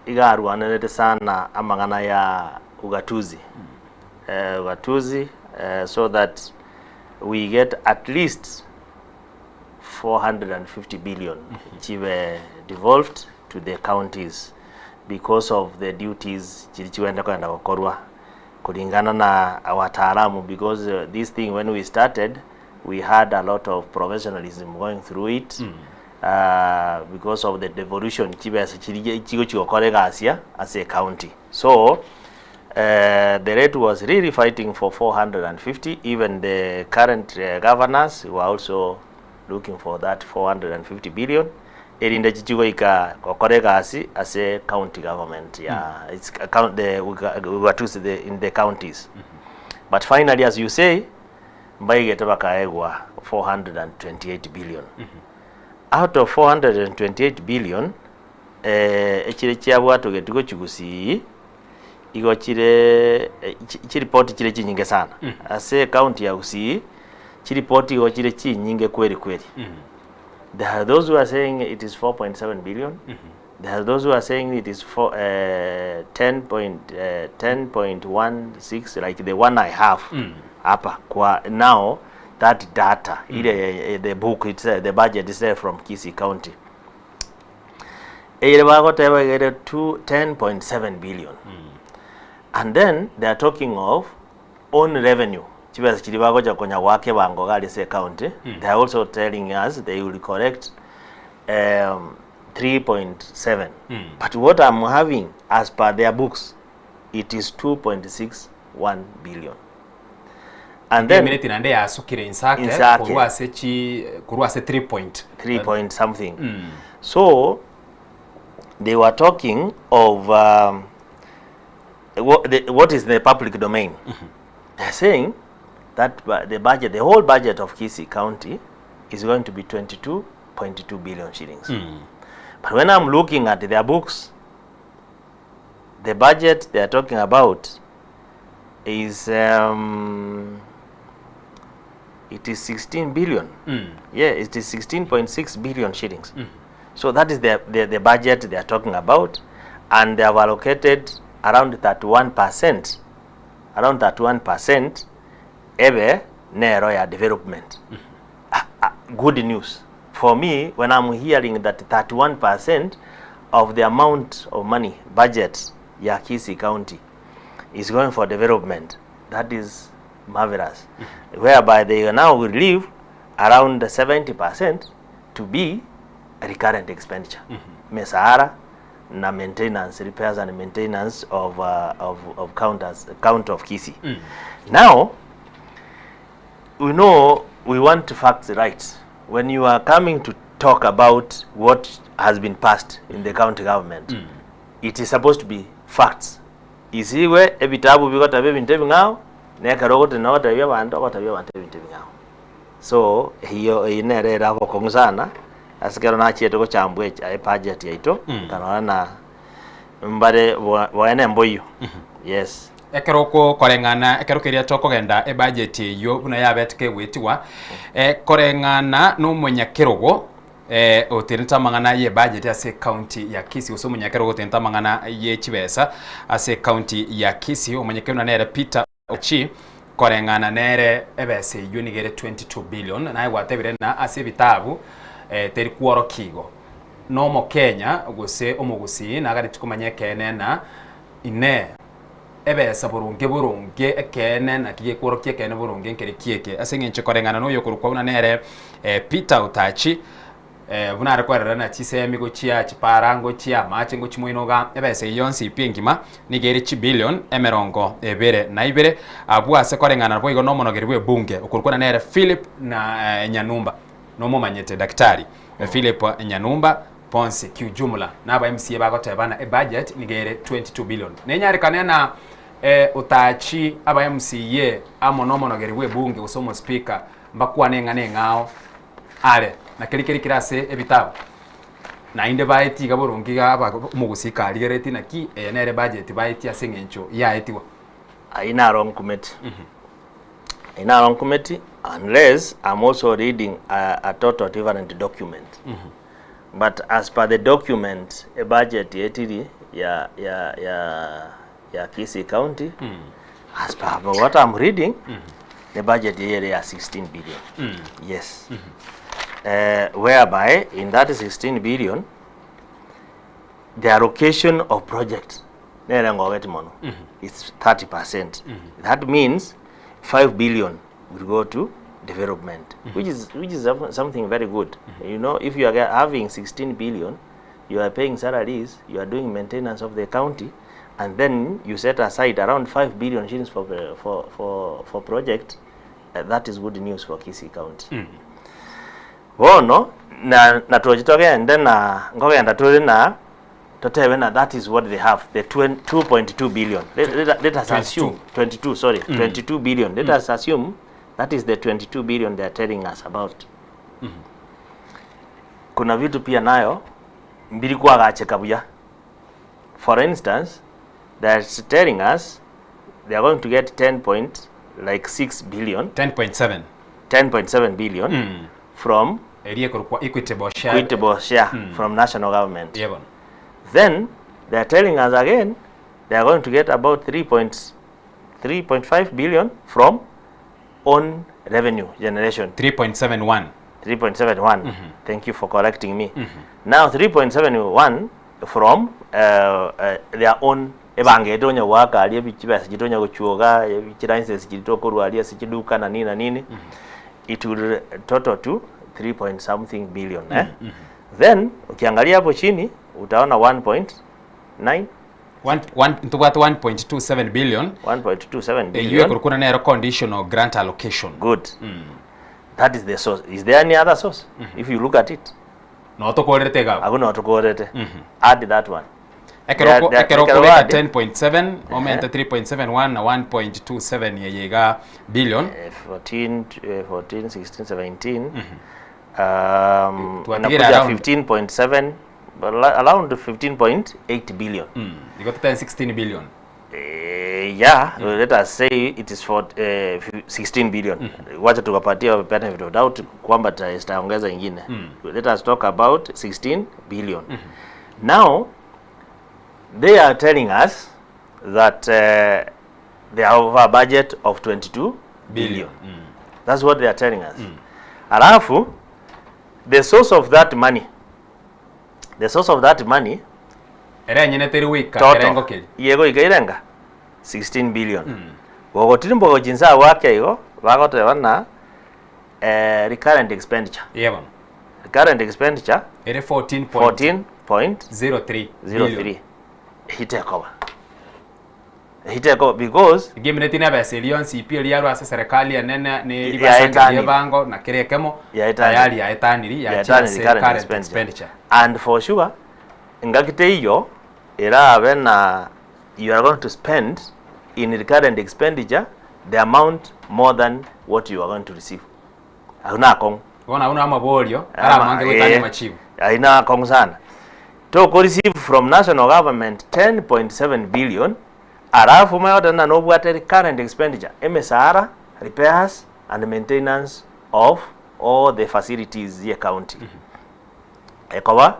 Igaru anelete sana amangana ya ugatuzi. So that we get at least 450 billion chive devolved to the counties because of the duties chilichiwenda kwenda gukorwa kulingana na wataalamu because this thing when we started we had a lot of professionalism going through it because of the devolution chive chigo chigokore Asia as a county. So the rate was really fighting for 450. Even the current governors were also looking for that 450 billion. Erinda chichigo ika kokorega as a county government. Yeah, it's account the in the counties. But finally, as you say, mbaigete bakaegwa 428 billion. Out of 428 billion, echire chiabwa togetugo chigusi igo chiripoti chire chinyinge sana. Ase county ya Gusii chiripoti igo chire chinyinge kweli. There are those who are saying it is 4.7 billion. There are those who are saying it is 10.16 like the one I have hapa kwa now that data the book it's the budget is there from Kisii County Ere bagoteba gere 10.7 billion. And then they are talking of own revenue. Chibas chiribagoja konya wake bango gali se county. They are also telling us they will correct 3.7. But what I'm having as per their books, it is 2.61 billion. And then minute nande ya sukire insake kurwa se 3 point something. So they were talking of what is the public domain. They're saying that the whole budget of Kisii County is going to be 22.2 billion shillings. But when I'm looking at their books, the budget they are talking about is it is 16 billion. Yeah, it is 16.6 billion shillings. So that is the budget they are talking about, and they have allocated around 31%. Around 31% ebe nero ya development. Good news for me when I'm hearing that 31% of the amount of money budget ya Kisii County is going for development. That is marvelous. Whereby they now will leave around 70% to be recurrent expenditure. Mesahara na maintenance, repairs and maintenance of count of Kisii. Now we know we want to facts right. When you are coming to talk about what has been passed in the county government, it is supposed to be facts. Isiwe ebitabu bigota bebintebi ngao nekarogote na watabia bantu bintebi ngao. So hiyo inerera ko kongusana asikero na chieto ko chambwe ai budget yaito kanona na mbare waene mboyo. Yes. Ekeroko korengana ekerokeria tokogenda e budget yo buna yabetike gwitiwa korengana no munyakirogo otinta mangana ye budget ase county ya Kisii uso munyakirogo tinta mangana ye chibesa ase county ya Kisii umunyakirona nere Peter Ochi korengana nere ebese yo nigere 22 billion na watebire na ase bitabu teri kuoro kigo no mo Kenya gose omugusi na gari tukumanye kene na ine ebesa burunge ekene na kiye kuorokie kene burunge nkere kieke asengenche korengana no yokurukwa una nere Peter Utachi buna rekwarera na chisemi go chia chiparango chia mache ngo chimoinoga ebesa yonsi pingima nigeri chi billion emerongo ebere na ibere abua se korengana bo igo no monogerwe bunge okurukwa na nere Philip na Nyanumba no momanyete daktari Philip Nyanumba Ponce kiujumla na aba MCA bagotebana e budget nigere 22 billion nenyari kanena Utachi aba MCA amonomono geriwe bunge usomo speaker mbakwa ngao ale na kirikiri kirase ebitabo na inde baeti gaborungi aba umugusika aligereti na ki nere budget baeti asengencho ya etiwa aina wrong committee. Aina wrong committee unless I'm also reading a total different document. But as per the document, a budget yetiri ya Kisii County, as per what I'm reading, the budget here is 16 billion. Yes. Whereby in that 16 billion, the allocation of projects is 30%. That means 5 billion will go to development, which is something very good. You know, if you are having 16 billion, you are paying salaries, you are doing maintenance of the county, and then you set aside around 5 billion shillings for project. That is good news for Kisii County. No, na tuojitoge and then ngogenda tulina totebena that is what they have, the 2.2 billion. Let us assume 22, sorry, 22 billion. Let us assume that is the 22 billion they are telling us about. Kuna vitu pia nayo mbili kwa gache kabuya. For instance, they are telling us they are going to get 10.6 billion. 10.7 billion from equitable share from national government. Then they are telling us again they are going to get about 3.5 billion from own revenue generation. 3.71. Thank you for correcting me. Now 3.71 from their own ebangetonya waka ali bichibasa gitonya gochuoga bichirances gitokorwa ali asikiduka na nini it will total to 3 point something billion then ukiangalia hapo chini utaona 1.9 1.27 billion 1.27 billion hiyo kulikuwa na conditional grant allocation. Good. That is the source. Is there any other source? If you look at it, no to korete ga aguno to korete add that one. Ekero 10.7 aumenta 3.71 na 1.27 yeyega billion 14 16 17 15.7 around 15.8 billion. You got 16 billion. Yeah, let us say it is for 16 billion. Wacha tukapatia benefit of doubt kwamba tutaongeza ingine. Let us talk about 16 billion. Now they are telling us that they have a budget of 22 billion. That's what they are telling us. Alafu the source of that money era nyene teri wika erengo kili yego ikairenga 16 billion gogotiri mbogo jinsa wake igo bagoteba na recurrent expenditure recurrent expenditure ere 14.03 hiteko because game netina base elion CPL yaro asa serikali ya nene ni libasa ya bango na kirekemo tayari ya etaniri ya current expenditure and for sure ngakite hiyo era when you are going to spend in recurrent expenditure the amount more than what you are going to receive hauna kong una mabolio ara mange gutanya machivu haina kong sana to receive from national government 10.7 billion arafu mayoda na no bwate current expenditure MSR repairs and maintenance of all the facilities here county cover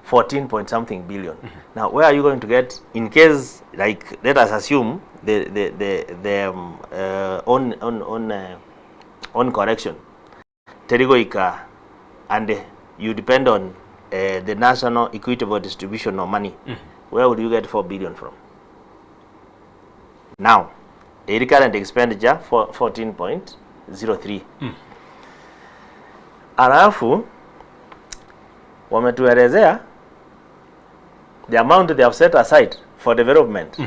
14 point something billion. Now where are you going to get in case, like, let us assume the on correction terigoika and you depend on the national equitable distribution of money. Where would you get 4 billion from? Now the recurrent expenditure for 14.03 alafu wametuelezea the amount they have set aside for development.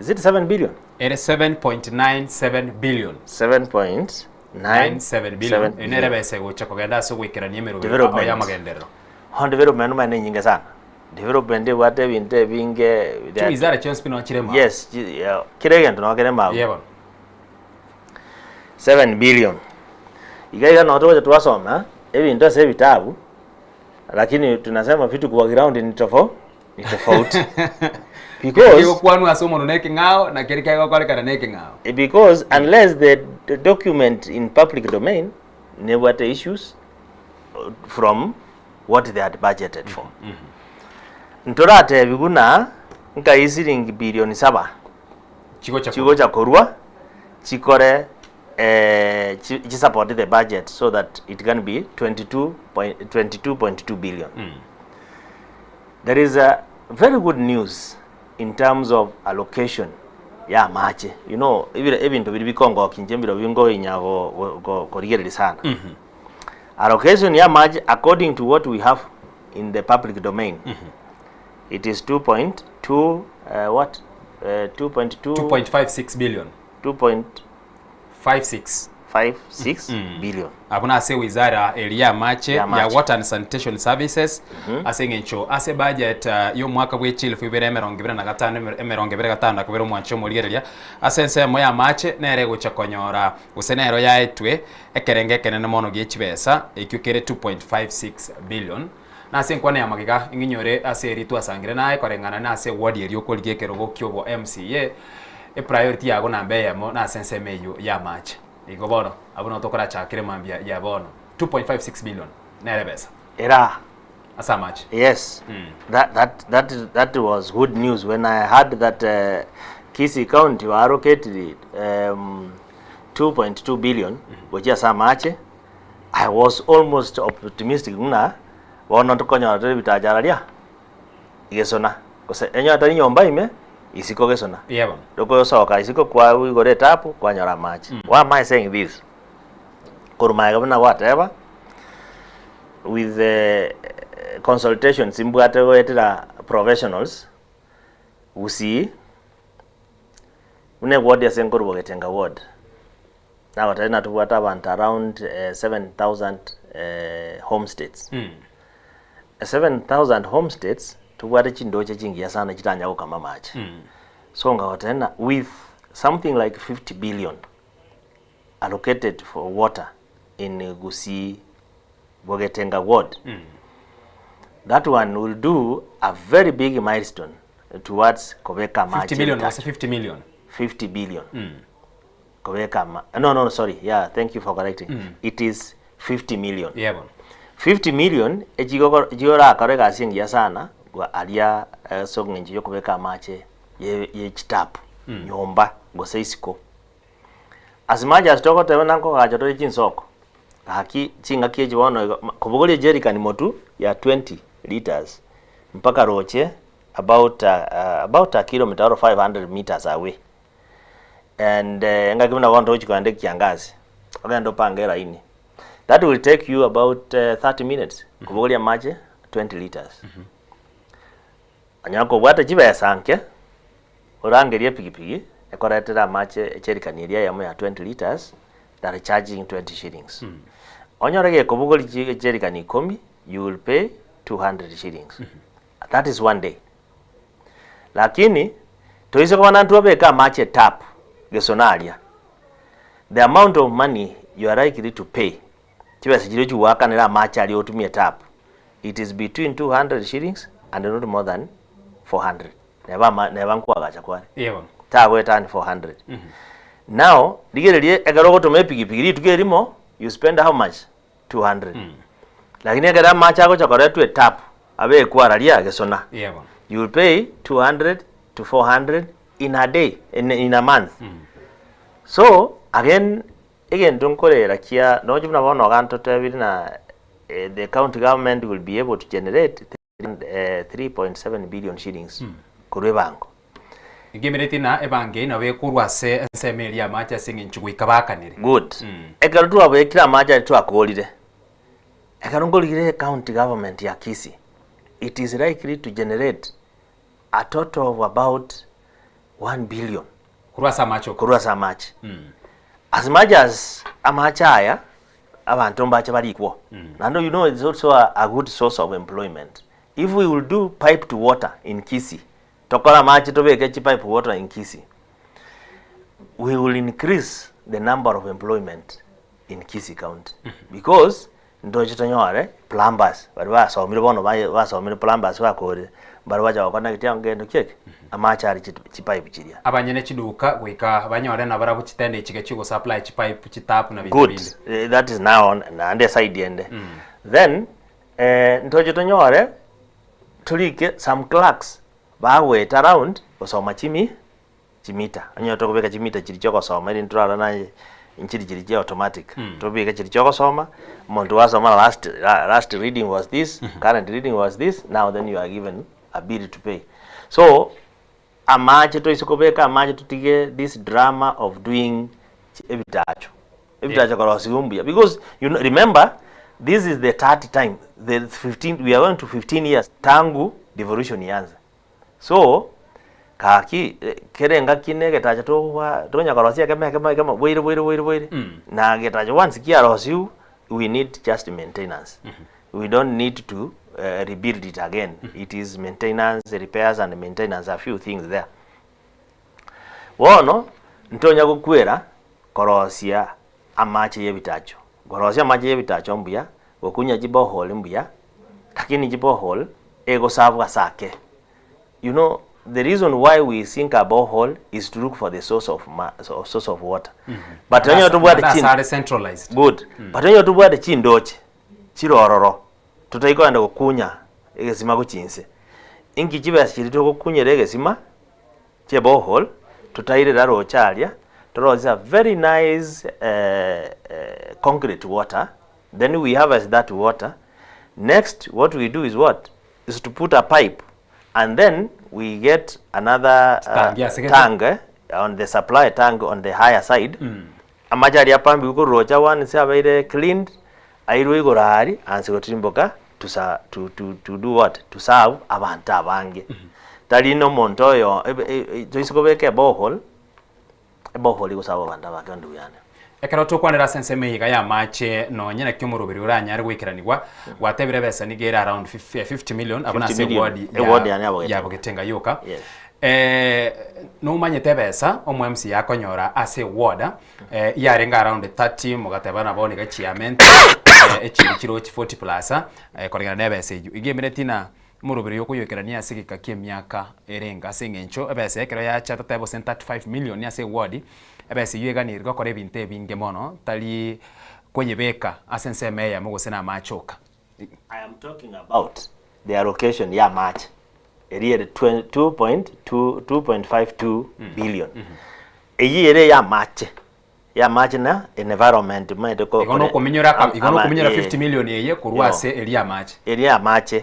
Is it 7 billion? It is 7.97 billion. 7.97 billion. Enere bese gocha kugenda so gwikira nyemero ya magendero. On development mane nyinge sana. Development wate binte binge tu izara chance pino chirema. Yes, kirege ndo kirema. Yebo. 7 billion. Igaiga no toje tuwasoma ebintu ase bitabu lakini tunasema vitu kwa ground ni tofauti. Because unless the document in public domain never issues from what they had budgeted for. Ntorate biguna nka isiringi bilioni 7 chigo cha korwa chikore support the budget so that it can be 22.2 billion. There is a very good news in terms of allocation ya mache. You know, even to be Congo kinjembiro bingo inyago korigere sana. Allocation ya mache according to what we have in the public domain. It is 2.56 billion. 2.56 billion. Abuna ase wizara elia mache ya water and sanitation services asengencho ase budget yo mwaka bwe chile fibere emerongebere na gatano emerongebere gatano akubero mwancho moligereria asense moya mache nere gocha konyora usenero ya etwe ekerenge kenene mono gichibesa ekyukere 2.56 billion na ase nkwane ya magiga nginyore ase ritu asangire nae korengana na ase ward eri okoligekero gokyobo MCA priority yago nambe yamo na sense meyo ya mache igobono abuno tokora chakire mambia ya bono 2.56 billion nerebesa era asa much. Yes. That was good news when I heard that Kisii County were allocated 2.2 billion which is asa much. I was almost optimistic na wono tokonya rebita jararia igesona kose enyo atari nyomba ime isiko gesona yebo doko soka isiko kwa wigore tapu kwa nyora match why am I saying this kuruma gabana whatever with the consultations imbwate wetira professionals usi une ward ya senkuru bogetenga ward na wataina tuwata abantu around 7,000 homesteads 7,000 homesteads tuwate chindoche chingia sana chitanya kama match so nga wataina with something like 50 billion allocated for water in Gusii Bogetenga ward. That one will do a very big milestone towards Kobeka Maji. 50 million was 50 million. 50 billion. Kobeka no, sorry. Yeah, thank you for correcting. It is 50 million. Yeah. 50 million ejigora karega singia sana gwa alia sognenji yokobeka mache ye chitapu nyomba goseisiko. As much as toko tewenanko gajoto chinsoko. Haki chinga kieji wono kubugoli jerrycan motu ya 20 liters mpaka roche about a kilometer or 500 meters away and ngakimna wando chikande kiangazi agando pangera ini that will take you about 30 minutes kubugoli maji 20 liters anyako bwata chibe sanke orangerie pigipigi ekoretera maji jerrycan area ya 20 liters that are charging 20 shillings. Onyorege kobugoli jerrycan 10, you will pay 200 shillings. That is one day. Lakini toise kwa nantu wabeka mache tap gesonalia. The amount of money you are likely to pay chiba sijiro chuwaka nila mache ali otumie tap. It is between 200 shillings and not more than 400. Neba nkwa gacha kwani. Yeah. Tawe tani 400. Now, digerelie egarogo to me pigipigi tugerimo you spend how much 200 lakini egara macha ko chakore to tap abe kwaralia gesona yeah you will pay 200 to 400 in a day in a month so again don't korera kia no jumna bono ganto tebiri na the county government will be able to generate 3.7 billion shillings kurwe bango Igemereti na ebange na we kurwase nsemelia macha singi nchugwika bakanire. Good. Ekaro tu abekira macha tu akolire. Ekaro ngolire county government ya Kisii. It is likely to generate a total of about 1 billion. Kurwasa macho. Kurwasa macho. As much as amacha aya abantu mbacha balikwo. And you know it's also a good source of employment. If we will do pipe to water in Kisii Tokola machi to beke pipe water in Kisii, we will increase the number of employment in Kisii County because ndoje tanyore plumbers bari basomire bono basomire plumbers bakore bari baja bakona kitya ngendo keke amacha ari pipe chiria abanyene chiduka gwika banyore na bara buchitende chike chigo supply pipe chitap na bintu bindi. That is now on the side end. Then ndoje tanyore tulike some clerks wait around osoma chimita anyo tokobeka chimita chiri choko soma ili nturara na inchiri chiri automatic tobeka chiri choko soma muntu wasoma last reading was this current reading was this now then you are given a bill to pay so amache to isikobeka amache tutige this drama of doing ebitacho korosi umbia because you know, remember this is the 30th time the 15 we are going to 15 years tangu devolution yanza. So kaki kerenga kine getaja to nyakorosia kama wait na getaja once kiarosiu we need just maintenance. We don't need to rebuild it again. It is maintenance, repairs and maintenance, a few things there. Wono ntonya kukwera korosia amache yebitacho. Korosia amache yebitacho mbuya okunya jibohole mbuya lakini jibohole ego savwa sake. You know, the reason why we sink a borehole is to look for the source of water. But when you do that's centralized. Good. But when you do the chindoche, chirororo, tutaiko anda kukunya egesima kuchinse. Inki chiba chirito kukunya egesima che borehole, tutaire daro chalia, toroza very nice concrete water. Then we harvest that water. Next, what we do is what? Is to put a pipe And then we get another tank on the supply tank on the higher side. Amajari apambi uko rocha one se abaire cleaned airu igorari anse gotimboka to do what? To serve abantu abange. Tali no monto yo toisikobeke bohol ebohol igosaba abantu abake ndu yana. Ekero tukwanira sense mehiga ya mache no nyina kyomurubiri uranyari gwikiranirwa watebire besa nigera around 50 million abona se ward ya bugetenga yoka. No manyete besa omu MC yakonyora ase ward yarenga around 30 mugatebana boni ga chairman ekiro 40 plus korigana nebese igemire tina murubiri yokuyokerania asigika kyemyaka erenga asengencho ebese ekero ya chata table 35 million ase ward ebese yueganirwa kore ebintu ebinge mono tali kwenyebeka asense meya mugosena machoka. I am talking about the allocation ya match area 2.52 billion. Eye ya match na environment made ko igono kuminyora 50 million eye kurwase area match.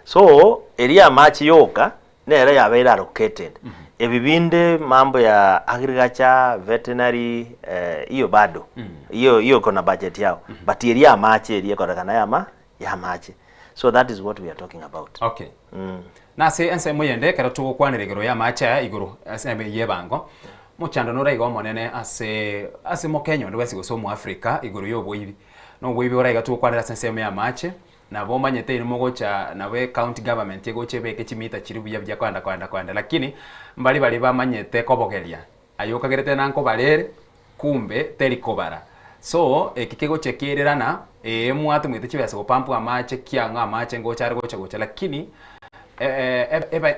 So area match yoka nere ya very allocated. Ebibinde mambo ya agriculture, veterinary iyo bado. Iyo kona budget yao. But area match area korakana ya match. So that is what we are talking about. Okay. Na se ense moyende kero tukwanirigero ya macha iguru ase yebango. Muchando no raigo monene ase mokenyo ndo basi goso mu Africa iguru yo boyibi. No boyibi oraiga tukwanira sense ya mache na bomba nyete ni mogocha na we county government yegoche beke chimita chiribu ya kwanda lakini mbali bamanyete kobogeria. Ayoka gerete nanko balere kumbe telikobara. So kikego chekirerana mwatu mwite chibese gopampu amache kyanga amache ngocha gocha lakini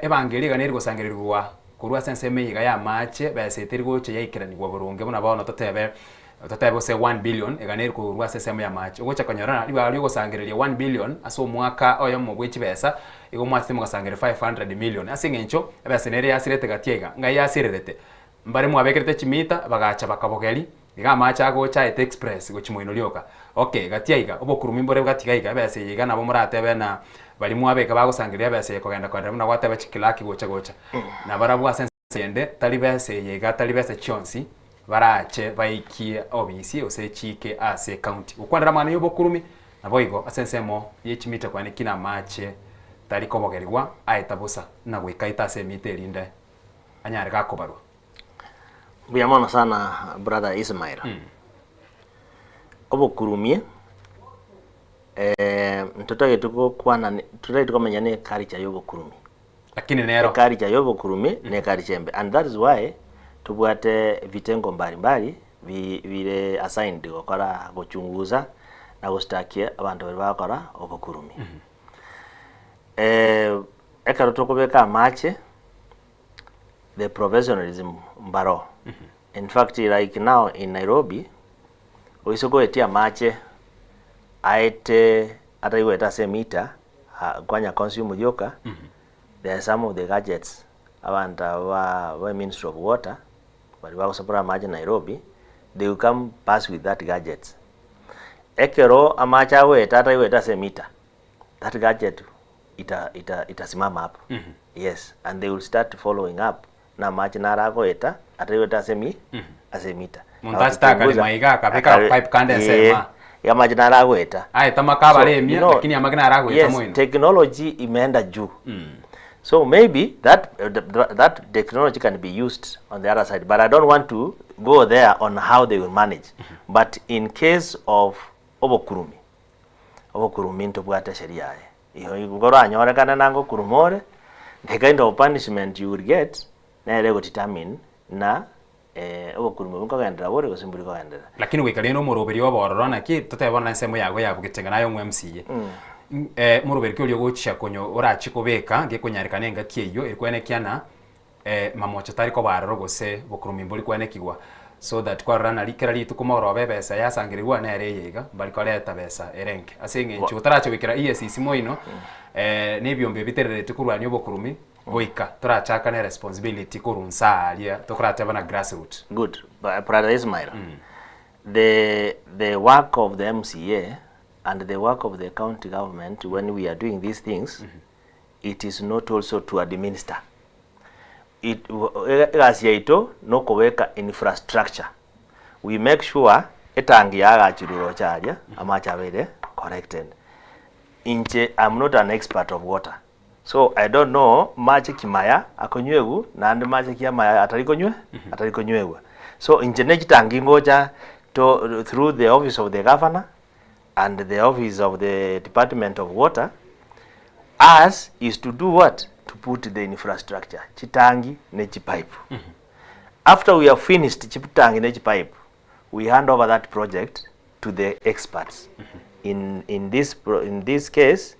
evangeliga neri gosangirirwa kurwa sense meyiga ya mache bese terigoche yaikiraniwa burunge buna baona totebe se 1 billion eganeri kurwa sense ya mache gocha konyorana liba ali gosangiriria 1 billion aso mwaka oyo mubwichi besa igo mwatse mugasangire 500 million asingencho bese neri yasirete gatiega ngai yasirete mbare mwabekirete chimita bagacha bakabogeri iga macha gocha et express gochimoino lyoka okay gatiaiga obokurumi mbore gatigaiga bese yiga nabo muratebe na bali mwabeka bagosangiria bese kogenda kwenda muna watebe chikilaki gocha na barabwa sense yende tali bese yiga tali bese chonsi barache baikie obisi ose chike ase county ukwandira mwana yobokurumi nabo igo asensemo yechimita kwani kina mache tali kobogerwa aitabusa na gwikaita ase miterinde anyare gakobarwa. Buyamona sana brother Ismail. Obokurumie mtoto tuko kwana tukomenya ne culture yobokurumi. Lakini nero culture yobokurumi ne culture embe and that is why tubwate vitengo mbalimbali vile assigned gukora guchunguza na gustakia abantu bari bakora obokurumi. Ekaro tukobeka mache the professionalism mbaro. In fact, like now in Nairobi, we so go etia mache aite ataiweta semita kwanya consume yoka. There are some of the gadgets abanta wa Ministry of Water but wa supply mache Nairobi, they will come pass with that gadgets. Ekero amacha weta ataiweta semita. That gadget itasimama hapo. Yes, and they will start following up. Na machi narago eta ataiweta asemita montasta kali maiga kapeka pipe kande sema ya machi narago eta tamaka bale mia lakini amagina narago eta moyo. Yes, technology imeenda juu. So maybe that technology can be used on the other side, but I don't want to go there on how they will manage. But in case of obokurumi ntobwata sheria iyo igoro anyore kana nango kurumore, the kind of punishment you will get na ego determine na obokurumi bukagendera bore gosimburi kagendera. Lakini wikali no murubiri obororo na ki tutebona nsemo yago yabugetenga nayo mu MCA. Murubiri kyo gocha konyo orachikobeka ngekunyarikana ngakieyo erikwene kiana mamocha tariko baroro gose bokurumi mburi kwene kigwa so that kwa rana likera litu kumoro bebesa yasangirirwa na ereyega bali koleta besa erenke asinge nchi utaracho bikira EACC moino nebyombe biterere tukurwanya obokurumi goika turachaka na responsibility kurunsa alia tukurata bana grassroots. Good, but brother Ismail, the work of the MCA and the work of the county government when we are doing these things it is not also to administer. Egasi yaito no kuweka infrastructure. We make sure etangi yagachiruro chaja amachabere corrected. I'm not an expert of water, so I don't know maji kimaya akonywewu nande maji kimaya atarikonywewu. So inche nechitangi ngoja to through the office of the governor and the office of the Department of Water, us is to do what? To put the infrastructure chitangi nechi pipe. After we have finished chitangi nechi pipe, we hand over that project to the experts. In this case,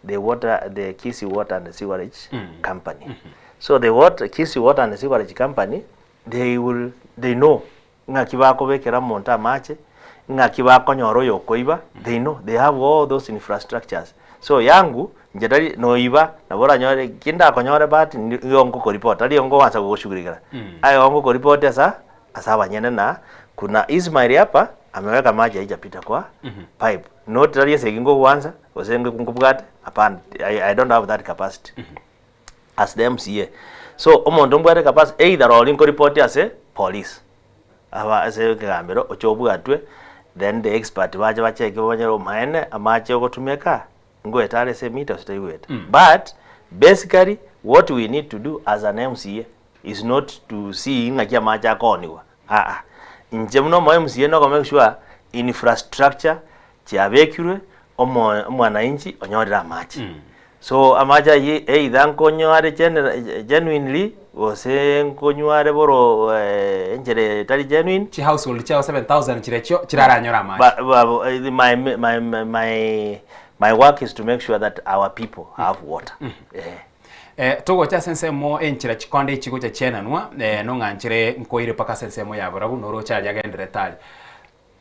the Kisii Water and Sewerage Company. So the Kisii Water and Sewerage Company, they know nga kibako bekera monta mache, nga kibako nyoro yokoiba, they know, they have all those infrastructures. So yangu njedari noiba na bora nyore kinda konyore bat yongo ko report ali yongo wanza kushughulikia. Ayo yongo ko report asa wanyene na kuna Ismail hapa ameweka maji haijapita kwa pipe. Not ali sekingo kwanza osenge kungubwate hapana. I don't have that capacity as the MCA. So omuntu mbwate capacity either rolling ko report as a police aba ase kagambero ochobwatwe, then the expert baje bacheke banyero maene amache okotumeka ngo etare se meter stay with. But basically what we need to do as an MCA is not to see ngakia macha koniwa. Nje muno mo MCA no make sure infrastructure chiabekure omwananchi onyorera machi. So amaja ye either nkonyore genuinely ose nkonyore boro enjere tari genuine chi household chao 7000 chirecho chiraranyora machi. My work is to make sure that our people have water. Togo cha sensemo enchira chikonde ichigo cha chena nwa no nganchire nkoire paka sensemo ya borabu noro cha yagendere tali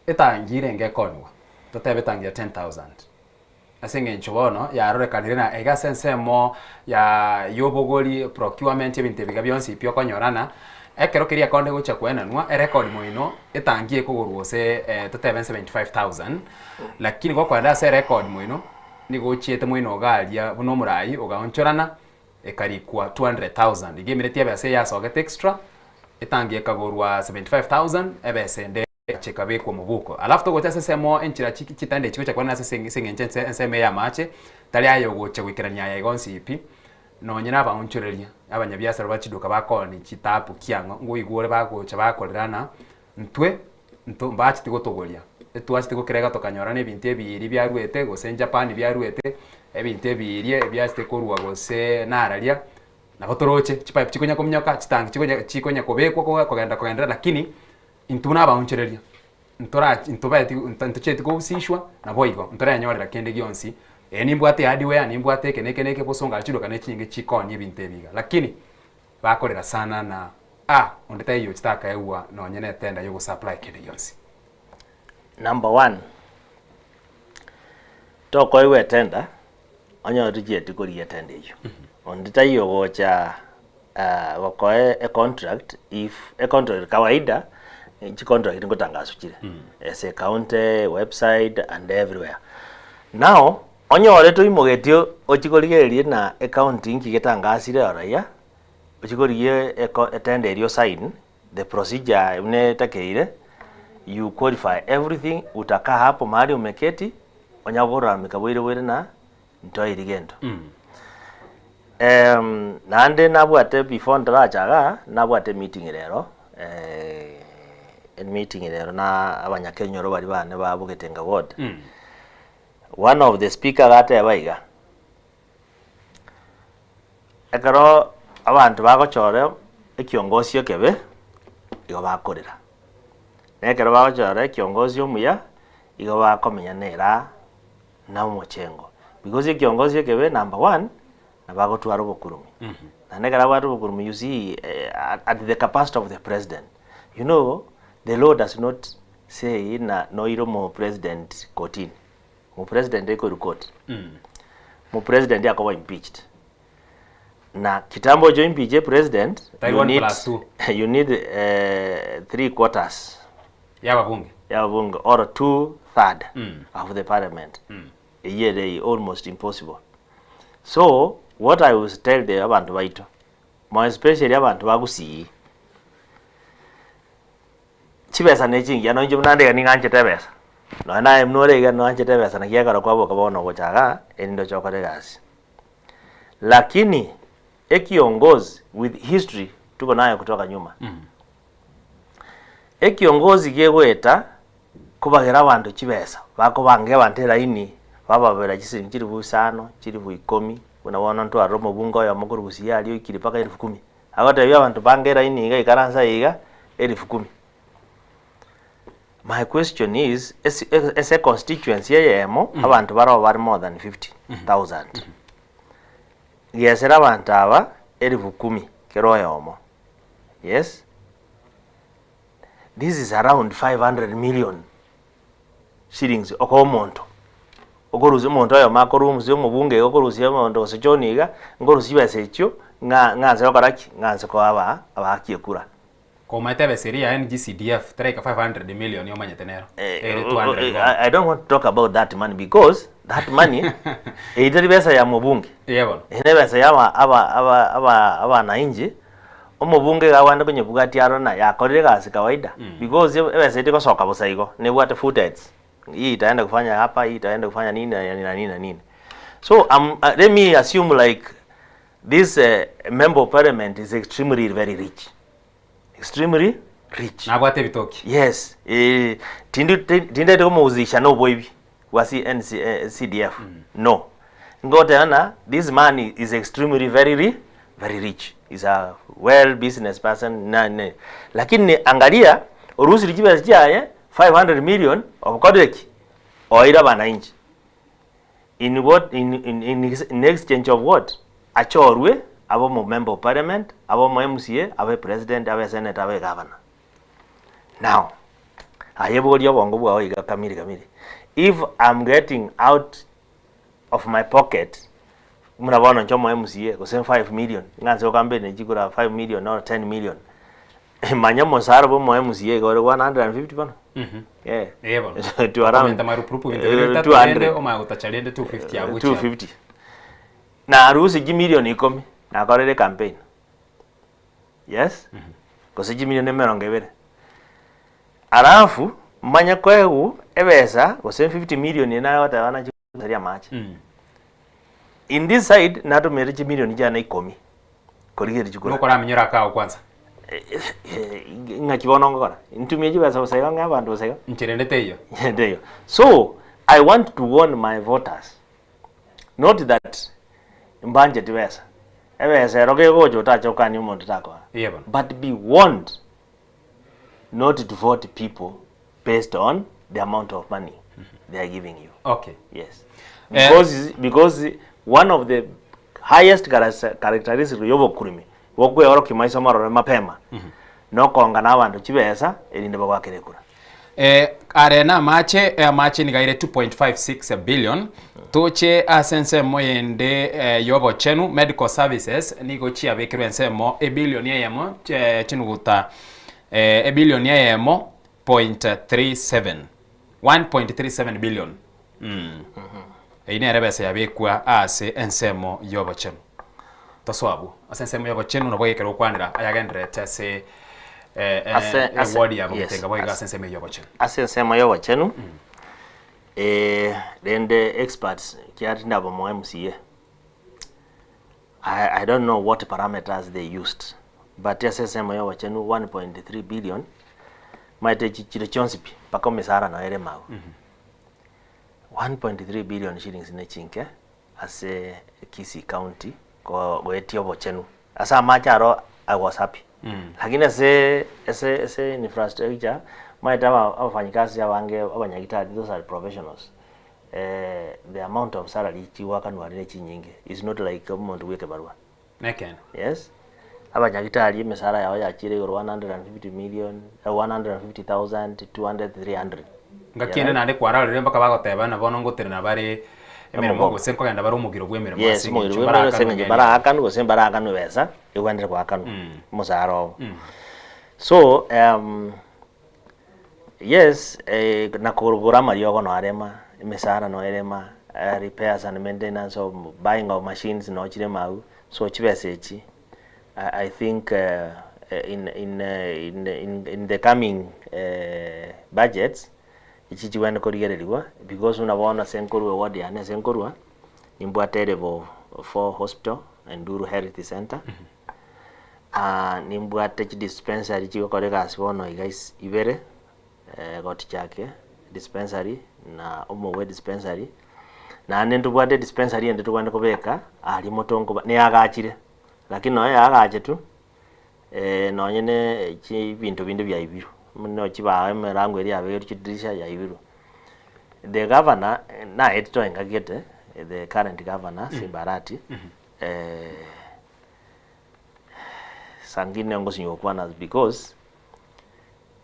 etangire ngekonwa totebe tangia 10000 asenge nchobono ya rore kanirina ega sensemo ya yobogoli procurement ebinte biga byonsi pyo konyorana ekero kiria konde gocha kwena nwa record moino etangie kugurwose totebe 75000 lakini kwa kwanda se record moino ni gochiete moino galia buno murai ogaonchorana ekarikwa 200,000 igemireti abase yasogete extra etangie kagurwa 75,000 ebesende chekabe kwa mubuko alafu to gocha sesemo enchira chitande chiko chakwana senge nseme ya mache tali ayo gocha gwikirania ya igonsi ipi no nyina ba unchureria abanyabiasa bachiduka bakoni chitapu kiango ngo igore bagocha bakorerana ntwe mbachi tigotogoria etwasi tigokerega tokanyora ne binte biri byarwete gose Japan byarwete ebinte birie byasite korwa gose nararia nabotoroche chipipe chikonya komnyoka chitangi chikonya kobekwa kogenda lakini intuna ba unchereria ntobati ntocheti ko usishwa na boigo ntora nyorera kende gionsi nimbwate hardware nimbwate keneke posonga chido kane chinge chikonye binte biga lakini bakorera sana na ondeta iyo chitaka ewa no nyene tenda yo supply kende gionsi. Number 1, toko iwe tender onyo reject ko ri tender yo ondita yo gocha wakoe a contract if a contract kawaida chi contract ngotangazo chire as a county website and everywhere. Now onyore to imogetio ochikorigerie na accounting kigetangasire oraya ochikorigie a tender yo sign the procedure ne takeire you qualify everything utaka hapo mahali umeketi onyagora mikabwire wire na ntoi rigendo. Nande nabwate before ndarachaga nabwate meeting rero meeting rero na abanyakenyoro bari bane babugetenga ward. One of the speaker gate abaiga ekaro abantu bagochore ekiongozi kebe igo bakorera nekero bagochore kiongozi omuya igo bakomenya nera na umochengo because kiongozi kebe number 1 na bagotwara obukurumi na negara bwaro obukurumi you see at the capacity of the president. You know the law does not say na no iromo president kotini mu president eko court mu president yakoba impeached na kitambo jo impeach president you need 3/4 ya bunge or 2/3 of the parliament. A year they almost impossible. So what I will tell the abantu baito, more especially abantu bagusi, chibesa nechingi ya nonjo mnande ni nganje tebesa no na mnore ga no anje tebesa na kiagara kwa boka bono gochaga endo chokore gasi lakini ekiongozi with history tuko nayo kutoka nyuma ekiongozi gegweta kubagera abantu chibesa bako bange bantera ini baba bera chisingi chiri busano chiri buikomi unabona ntu aromo bungo ya mukuru gusiya aliyo ikiri paka 10,000 agota bya abantu bangera ini iga ikaransa iga 10,000. My question is, as a constituency, abantu bari more than 50,000. Yes, abantu aba 10,000 kero yomo. Yes, this is around 500 million shillings. Okomonto. Okoruzi monto yo makorumuzi omubunge okoruzi monto sejoniga ngoruzi besecho nganze okaraki nganze ko aba abakiekura. Koma tebeseria NGCDF treka 500 million yomanya tenero. I don't want to talk about that money because that money either besa ya mubunge. Yebo. Ene besa ya aba na inji omubunge gawanda kwenye bugati arona yakorire gasi kawaida because besa itiko soka busaigo ne bwate footage. Hii itaenda kufanya hapa, hii itaenda kufanya nini na nini. So let me assume like this member of parliament is extremely very rich. Extremely rich. Na bwate bitoki. Yes. Tinde to muzisha no boybi wasi CDF. No. Ngotana this man is extremely very rich. Is a well business person lakini angalia urusi lijiba jaye 500 million of kodeki oira bananchi. In what in exchange of what? Achorwe abo mo member of parliament, abo mo MCA, abo president, abo senator, abo governor. Now, ayebodi obongo bwa iga kamiri. If I'm getting out of my pocket, mnabona nchomo MCA ko 5 million, nganze okambene jikura 5 million or 10 million. Manya monsara bo mo MCA ko 150 bana. Yeah. Yebo. To around tamarupupu intereta 200 o ma utachalende 250 ya bucha. 250. Na arusi ji million ikomi. Na korere campaign. Yes? Kose ji million emerongevere. Arafu manya kwegu ebesa kose 50 million ina wata wana chikusaria machi. In this side nato mere ji million jana ikomi. Korigeri chikura. Nokora minyora kao kwanza. Ngachibono ngora. Intumie ji besa usaiga ngabantu usaiga. Ncherendete iyo. Ndeyo. So I want to warn my voters. Not that mbanje tibesa. But be warned not to vote people based on the amount of money they are giving you. Okay. Yes. Because one of the highest characteristics yobo kurimi wokwe oro kimaisha marore mapema no konga na bantu chibesa elinde bagwakire kura. Arena mache ni gaire 2.56 billion toche asense moyende yobo chenu medical services nigo chia bekirwe ensemo billion yemo chinuguta billion yemo 1.37 billion ine rebese yabekwa ase ensemo yobo chenu toswabu asensemo yobo chenu nabwekero kwanira ayagendere tese word ya mtenga boyga asensemo yobo chenu asensemo yobo chenu then the experts kiati ndabo mo MCA I don't know what parameters they used but asensemo yobo chenu 1.3 billion maite chichiro chonsipi paka misara na ere mawu 1.3 billion shillings ne chinke ase Kisii County ko goetio chenu asa macharo I was happy lakini ase infrastructure maitama abafanyikazi abange abanyagitari those are professionals the amount of salary chiwaka nwarire chinyinge is not like umuntu weke barua neken. Yes, abanyagitari mesara yao yachire 150 million 150,000 200 300 ngakine nande kwararire mpaka bagoteba na bono ngotere na bari emirimo gose nkogenda bari umugiro bw'emirimo asingi baraka no gose baraka no besa igwandire kwa kanu musaro. So yes na kurugura mariyo no arema mesara no erema repairs and maintenance of buying of machines no chire mau so chibesechi I think in the coming budgets ichichi wende korigererwa because unabona senkorwa ward ya ne senkorwa nimbwate level 4 hospital and Nduru Health Center nimbwate chi dispensary chikorega asibono guys ibere goti chake dispensary na omowe dispensary na nende bwate dispensary ende tugwande kubeka ali motongo ne agachire lakini no yagache tu nonyene chi bintu binde bya ibiru muno chibawe merango eri aberu chidirisha ya ibiru the governor na edito engagete the current governor Simbarati sangine ngo sinyo kwana because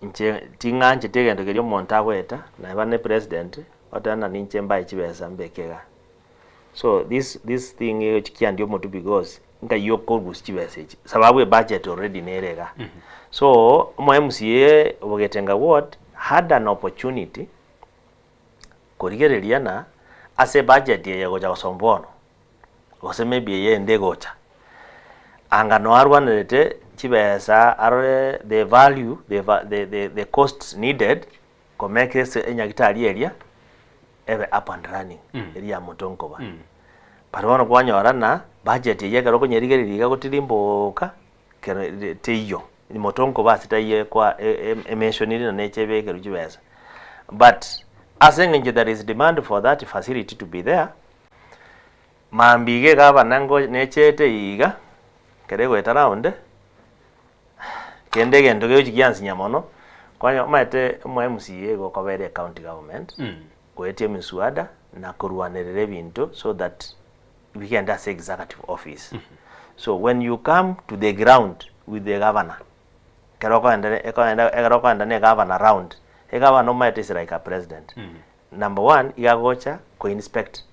nche tinganje tegendo kelyo monta kweta na bane president otana ninche mbai chibesa mbekega so this thing chikia ndio motu because nga yoko guschibesa ichi sababu e budget already nerega so mo MCA ogetenga ward had an opportunity korigereria na ase budget ye goja gosombono ose maybe ye ndegocha anga no arwanete chibesa are the value the costs needed to make this enyagitari area ebe up and running area motonkoba parwana kwanyora na budget ye garo konyerigeririga gotirimboka teyo ni motonkoba sitaye kwa mentioniri na nechebeke rujibesa but asenge there is demand for that facility to be there mambige gaba nango nechete iga kerego etaraunde kende gendo geyo chikiansi nyamono kwanyo maete mo MCA go kobere county government goetie miswada na kurwanerere bintu so that we can do executive office so when you come to the ground with the governor keroko enda ne governor around the governor might is like a president number one igagocha ko inspect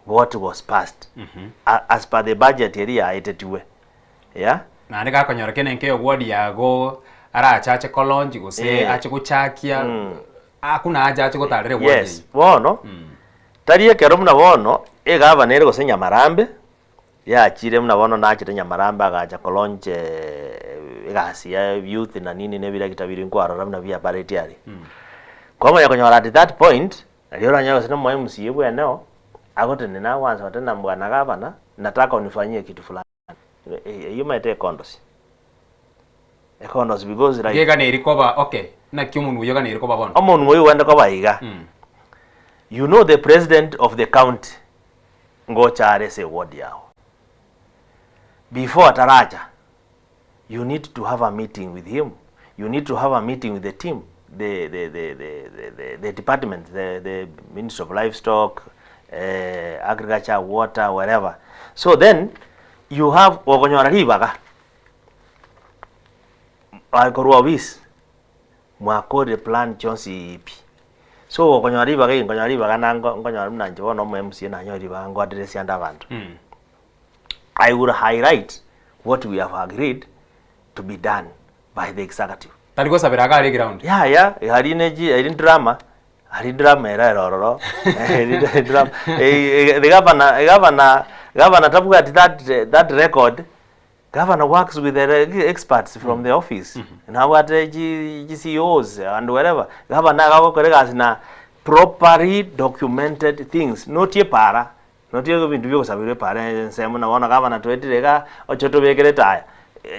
what was passed as per the budget area etetiwe yeah na ndika konyora kene nke ward yago ara chache kolonji gose ache guchakia akuna haja ache gutarire ward yes bono tariye kero muna bono egava nere gose Nyamarambe ya chire muna bono na chire Nyamarambe agacha kolonje egasi ya youth na nini ne bila kitabiri nkwaro ramna via paretiari kwa ya konyora at that point aliora nyago sina mwa MCA bweneo agotene na wanza watena mbwana gavana nataka unifanyie kitu fulani you might take condos because like yega ne rikoba okay na kyumuntu yoga ne rikoba bono omuntu moyo wenda ko bayiga you know the president of the county ngo chare se ward yao before ataraja you need to have a meeting with him you need to have a meeting with the team the department the Ministry of Livestock agriculture water whatever so then you have ogonyora ribaga alkorwa wis mwakore plan chonsi ipi so ogonyora ribaga nango ngonyora mnanje bono mo MCA na nyori bango address yanda bantu I would highlight what we have agreed to be done by the executive taliko sabiraga ari ground hari neji hari drama era rororo drama the governor tabuga that record governor works with the experts from the office and how what GCOs and whatever governor gakokorega na properly documented things not ye para not ye bintu byo kusabire para nsemo na wana governor twetirega ochoto bekere taya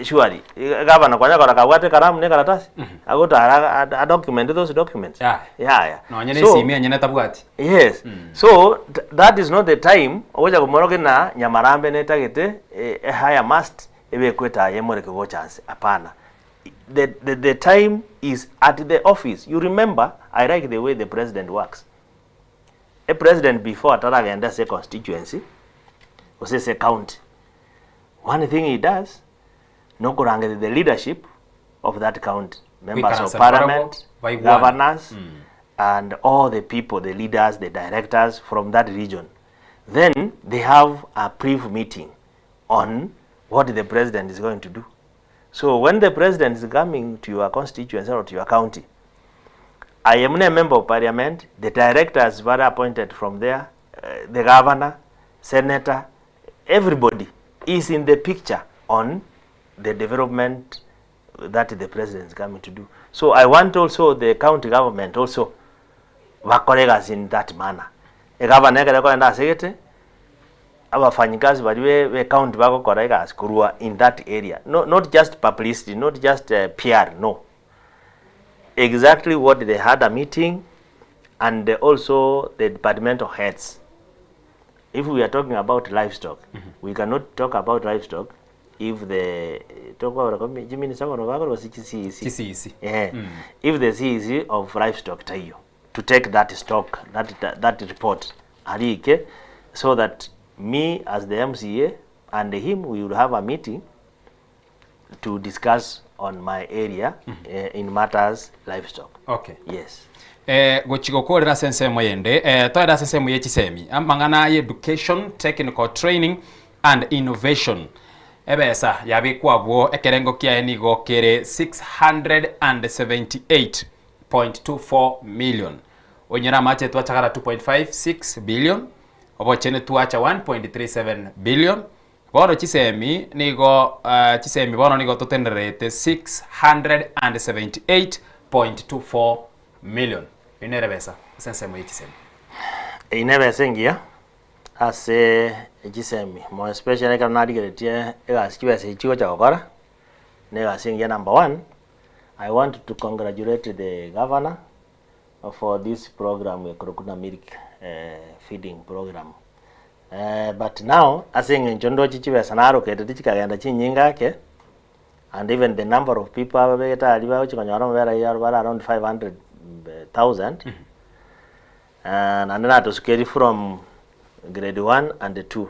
surely governor kwanya kora kabwate karamu ne karatasi agotara a document those documents no nyene simia nyene tabwati yes so that is not the time oja kumoroge na Nyamarambe ne tagete a higher must ebe kweta yemoreke go chance apana the time is at the office you remember I like the way the president works a president before ataraga say constituency or say county one thing he does no kuranga the leadership of that county members of parliament governors and all the people the leaders the directors from that region then they have a brief meeting on what the president is going to do so when the president is coming to your constituency or to your county I am a member of parliament the directors were appointed from there the governor, senator, everybody is in the picture on the development that the president is coming to do. So I want also the county government also wakoregas in that manner. A governor enda segete abafanyikazi bali we county bakokoregas kurua in that area. No, not just publicity, not just PR, no. Exactly what they had a meeting, and also the departmental heads. If we are talking about livestock, we cannot talk about livestock if the if the CEC of livestock tayo to take that stock, that report arike, so that me as the MCA and him, we will have a meeting to discuss on my area in matters livestock. Okay. Yes. Gochigokorera sense moyende toera sense moye chisemi amangana education, technical training and innovation ebesa yabikwa bwo ekerengo kia enigo kere 678.24 million onyera mache twachagara 2.56 billion obochene twacha 1.37 billion bono chisemi nigo chisemi bono nigo totenerete 678.24 million inerebesa sense moye chisemi inebesa ngia ase chisemi more especially kana nadigeretie egasikiwese ichigo chakokora negasingia number 1. I want to congratulate the governor for this program, Kurukuna Milk feeding program. But now, I think in Jondo chichiwese narokete tichikagenda chinyingake, and even the number of people around 500,000, and that was carried from grade 1 and 2.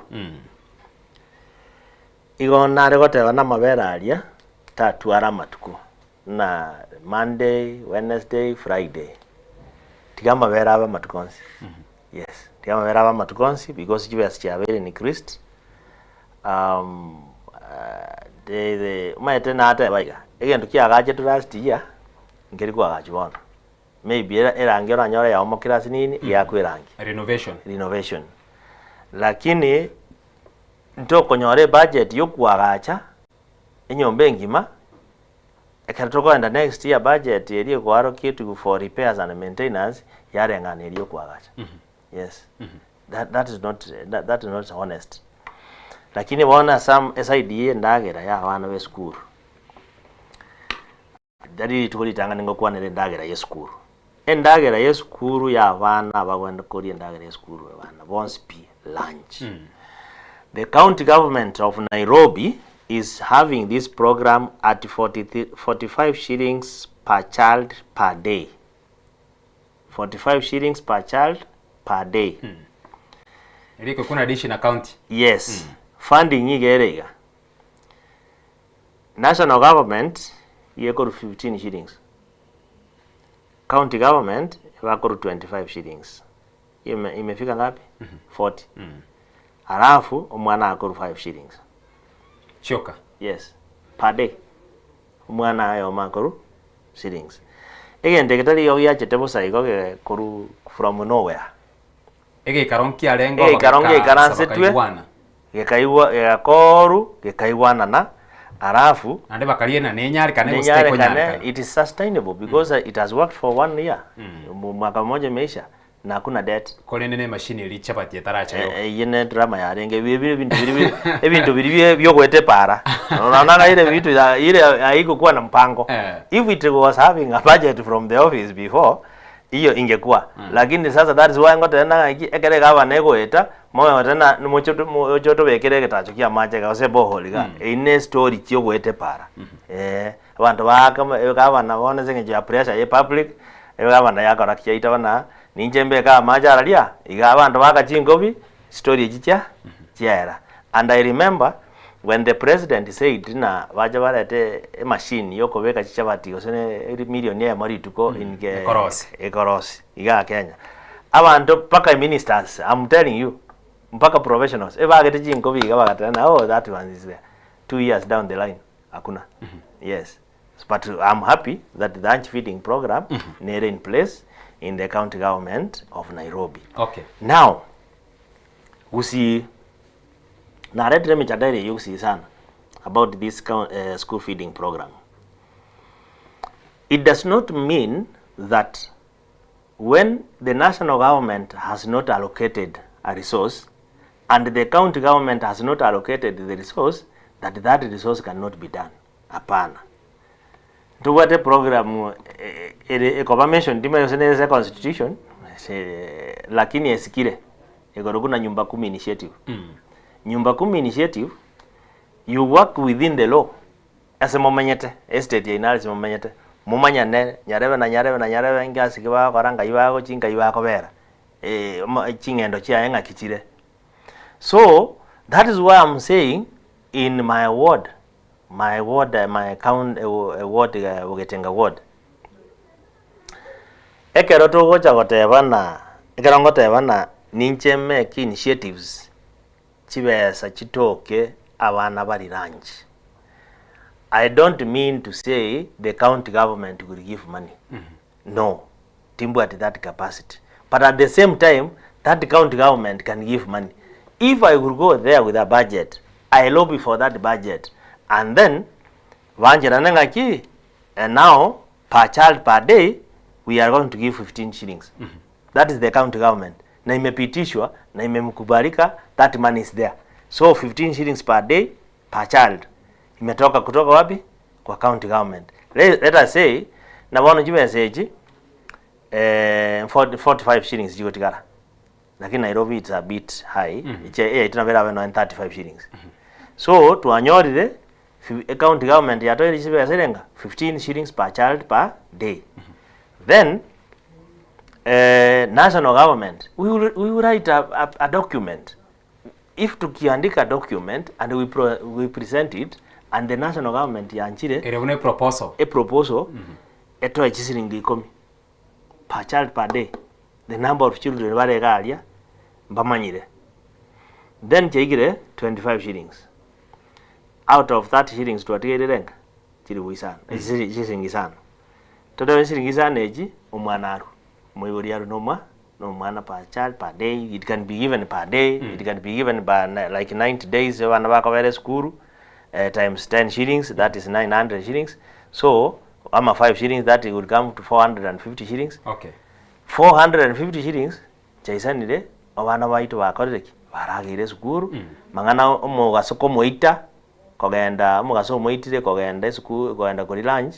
Igo naregotewa na mabera aria tatu aramatuko na Monday, Wednesday, Friday. Tigama vera aba matukonsi. Yes, tigama vera aba matukonsi because chiwese cha very increased. The maitena ata baiga. Egento kia gaje to last year ngeri kwa gachibona. Maybe erangero anyora ya omokirasi nini ya kwirangi. Renovation. Lakini ntoko nyore budget yokuagacha enyombe ngima ekatoko enda next year budget eri kwaro kitu for repairs and maintenance yarengana eri yokuagacha. Yes. That is not honest. Lakini bona some SIDA ndagera ya abana be school. Dari tukolitanga ningo kwanere ndagera ye school. Endagera ye school ya abana abagwenda kori endagera ye school abana bonspiel lunch. The county government of Nairobi is having this program at 45 shillings per child per day. 45 shillings per child per day. Eriko kuna dishi na county. Yes. Funding igerega. National government yeko 15 shillings. County government wako 25 shillings. Imefika ngapi? 40. Alafu omwana akoro 5 shillings. Choka. Yes. Per day. Omwana ayo makoro shillings. Egende ketali yo ya chetebo saigo ke koru from nowhere. Ege karonki alengo bakaronki karansetwe. Gekaiwa ya koru, gekaiwana na alafu ande bakaliena nenyari kane stay konyana. It is sustainable because it has worked for 1 year. Mwaka mmoja imeisha na kuna debt. Kolene ne machine eri chapati taracha yo. Yene drama ya renge bintu biri byogwete para. Unaona ile vitu ile haiko kuwa na mpango. If it was having a budget from the office before, hiyo ingekuwa. Lakini sasa that is why ngote na ekere gava nego eta moyo tena mochoto bekere getacho kia mache ga ose boholiga. Ine story kyogwete para. Abantu bakama na bone zinge ya pressure ye public abana yakora kiyaita bana ninjembe ka majara lia iga abantu bakachingobi story chicha chiera. And I remember when the president said na baje barete a machine yokobeka chichabati osene million ya mari tuko in ekorosi iga Kenya abantu paka ministers, I'm telling you, mpaka professionals bagete chingobi iga bagatana, oh that one is there 2 years down the line hakuna. Yes, but I'm happy that the lunch feeding program is in place in the county government of Nairobi. Okay. Now Gusii na redre michadari yuksi sana about this school feeding program. It does not mean that when the national government has not allocated a resource and the county government has not allocated the resource, that resource cannot be done. Hapana. Tuwate program iko mention dima yosene constitution lakini esikire iko kuna nyumba 10 initiative. Nyumba 10 initiative, you work within the law. Ase momenyete estate ya inali momenyete mumanyane nyarebe ngasi kiba koranga iwako chinga iwako bera chingendo chia enga kichire. So that is why I'm saying in my ward my count ward Ugetenga ward ekero togocha gotebana nincheme ki initiatives chibesa chitoke abana bari ranch. I don't mean to say the county government will give money. No, Timbu at that capacity. But at the same time, that county government can give money. If I will go there with a budget, I lobby for that budget. And then, and now, per child per day, we are going to give 15 shillings. That is the county government. Na imepitishwa, na imemkubalika, that money is there. So 15 shillings per day, per child. Imetoka kutoka wapi? Kwa county government. Let us say, na wano jimeseji, 45 shillings jiko tigara. Lakini Nairobi it's a bit high. Itina vera 35 shillings. So, tuanyorire, county government yato ilisibe ya serenga, 15 shillings per child per day. Then, national government, we will write a document. If tukiandika a document and we present it, and the national government yanchire a proposal eto echisiringi 10 per child per day, the number of children bare galia mbamanyire, then cheigire 25 shillings out of 30 shillings to atigere renga chiri wisana chisiringi sana todo chisiringi sana eji omwanaru moyoriaru no mwana per child per day. It can be given per day, it can be given by like 90 days wana bako vere school. Times 10 shillings, that is 900 shillings. So, 5 shillings, that would come to 450 shillings. Okay. 450 shillings, chaisanire, obana baitu bakoreki, baragire sukuru, mangana omugaso komoita, kogenda omugaso moitire kogenda sukuru, kogenda kuri lunch,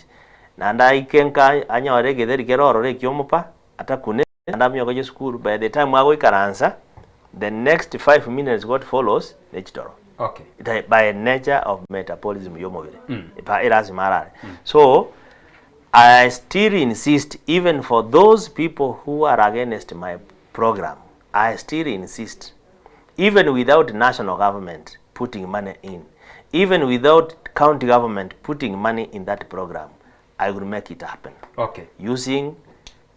nanda ikenka anyore getheri keroro rekiomupa, atakune, nanda myogoje sukuru. By the time wago ikaransa, the next 5 minutes what follows, nechitoro. Okay. By nature of metabolism yomobile. So I still insist, even for those people who are against my program, I still insist, even without national government putting money in, even without county government putting money in that program, I will make it happen. Okay. Using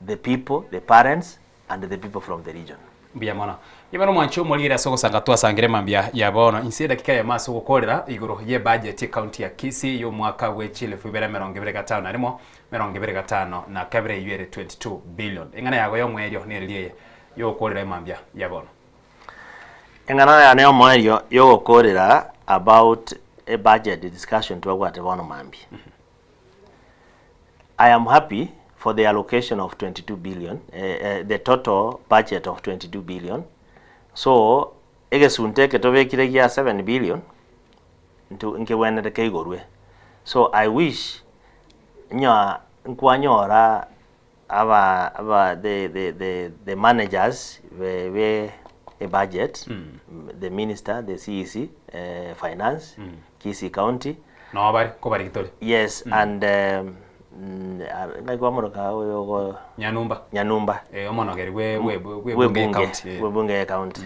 the people, the parents, and the people from the region. Biamona. Yabano mwancho mwaligira soko sanga twasangire mambia yabono insi dakika ya maso gukorera iguru ye budget county ya Kisii yo mwaka wechile fubera 2025 narimo 2025 na kabire yere 22 billion. Engana yago yo mwerio nerilie yo gukorera mambia yabono. Engana ya ne mwerio yo gukorera about a budget discussion to what bono mambia. I am happy for the allocation of 22 billion, the total budget of 22 billion. So, egesunteke tobekire ya 7 billion nke wenere keigorwe. So, I wish nkwanyora the managers we a budget, the minister, the CEC, finance, Kisii County. No, bari yes, and Nyanumba. Bunge county.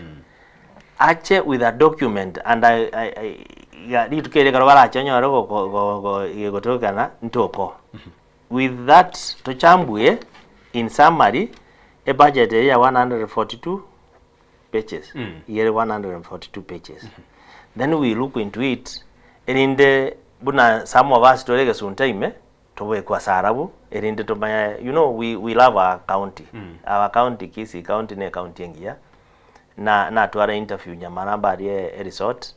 Ache with a document, and I need to carry with that to chambue in summary a budget here 142 pages. Here 142 pages. Then we look into it, and in the some of us to take some time. Kwa sarabu erinde to we love our county. Our county Kisii county ne county ngia na twara interview nyamaramba ari resort.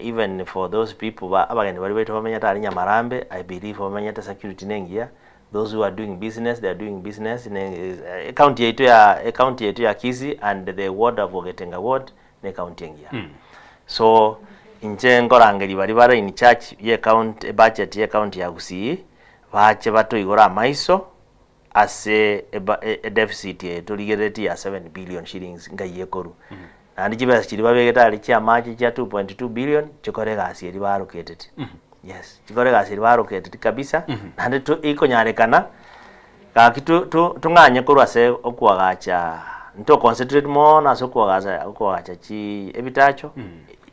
Even for those people abageni bari beto bamenya tari Nyamarambe, I believe bamenya ta security nengia. Those who are doing business, they are doing business in a county yetu ya Kisii, and the ward of Ogetenga ward ne county ngia. So inje ngorangeri bari in charge ye county budget ye county ya Gusii bache bato igora maiso as a deficit yetu ligereti ya 7 billion shillings ngaye koru. And jibas chiri babegeta ali cha maji cha 2.2 billion chikore gasi eri allocated. Yes, chikore gasi eri allocated kabisa. And to iko nyarekana ka kitu tunganye kurwase okuagacha nto concentrate more na so okuagacha chi ebitacho.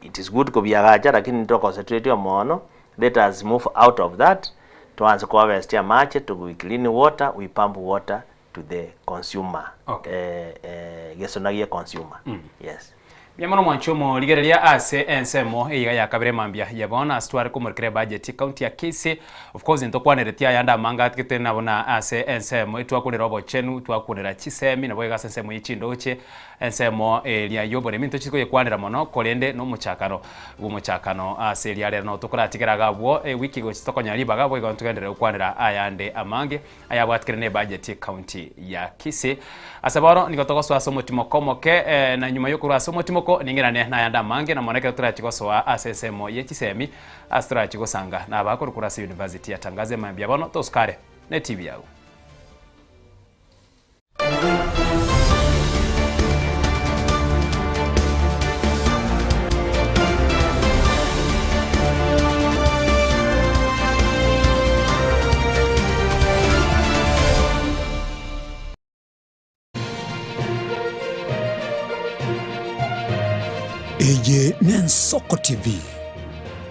It is good ko biagacha lakini nto concentrate mono. Let us move out of that to answer ko harvest ya maji to we clean water, we pump water to the consumer. Gesonagie consumer. Yes. Biamono mwanchomo ligerelia ase ensemo eiga ya kabere mambia yabona astware kumurkire budget county ya Kisii. Of course ntokwaneretia yanda manga atkite nabona ase ensemo itwakunira obochenu twakunira chisemi nabo igasa ensemo yichindoche ensemo elia yobore minto chiko yekwanira mono kolende no muchakano ase liare no tokuratikira gabwo wiki go chitokonya libaga bwo igontugendere ukwanira ayande amange ayabwatkire ne budget county ya Kisii. Asabaro nikotokoswa somo timokomoke na nyuma yokuru asomo timoko ningirane na yanda mange na moneke turachikosoa asesemo yechisemi astrachikosanga na abakuru kurasi university yatangaze mambia bono toskare ne TV yao. Eye Nensoko TV,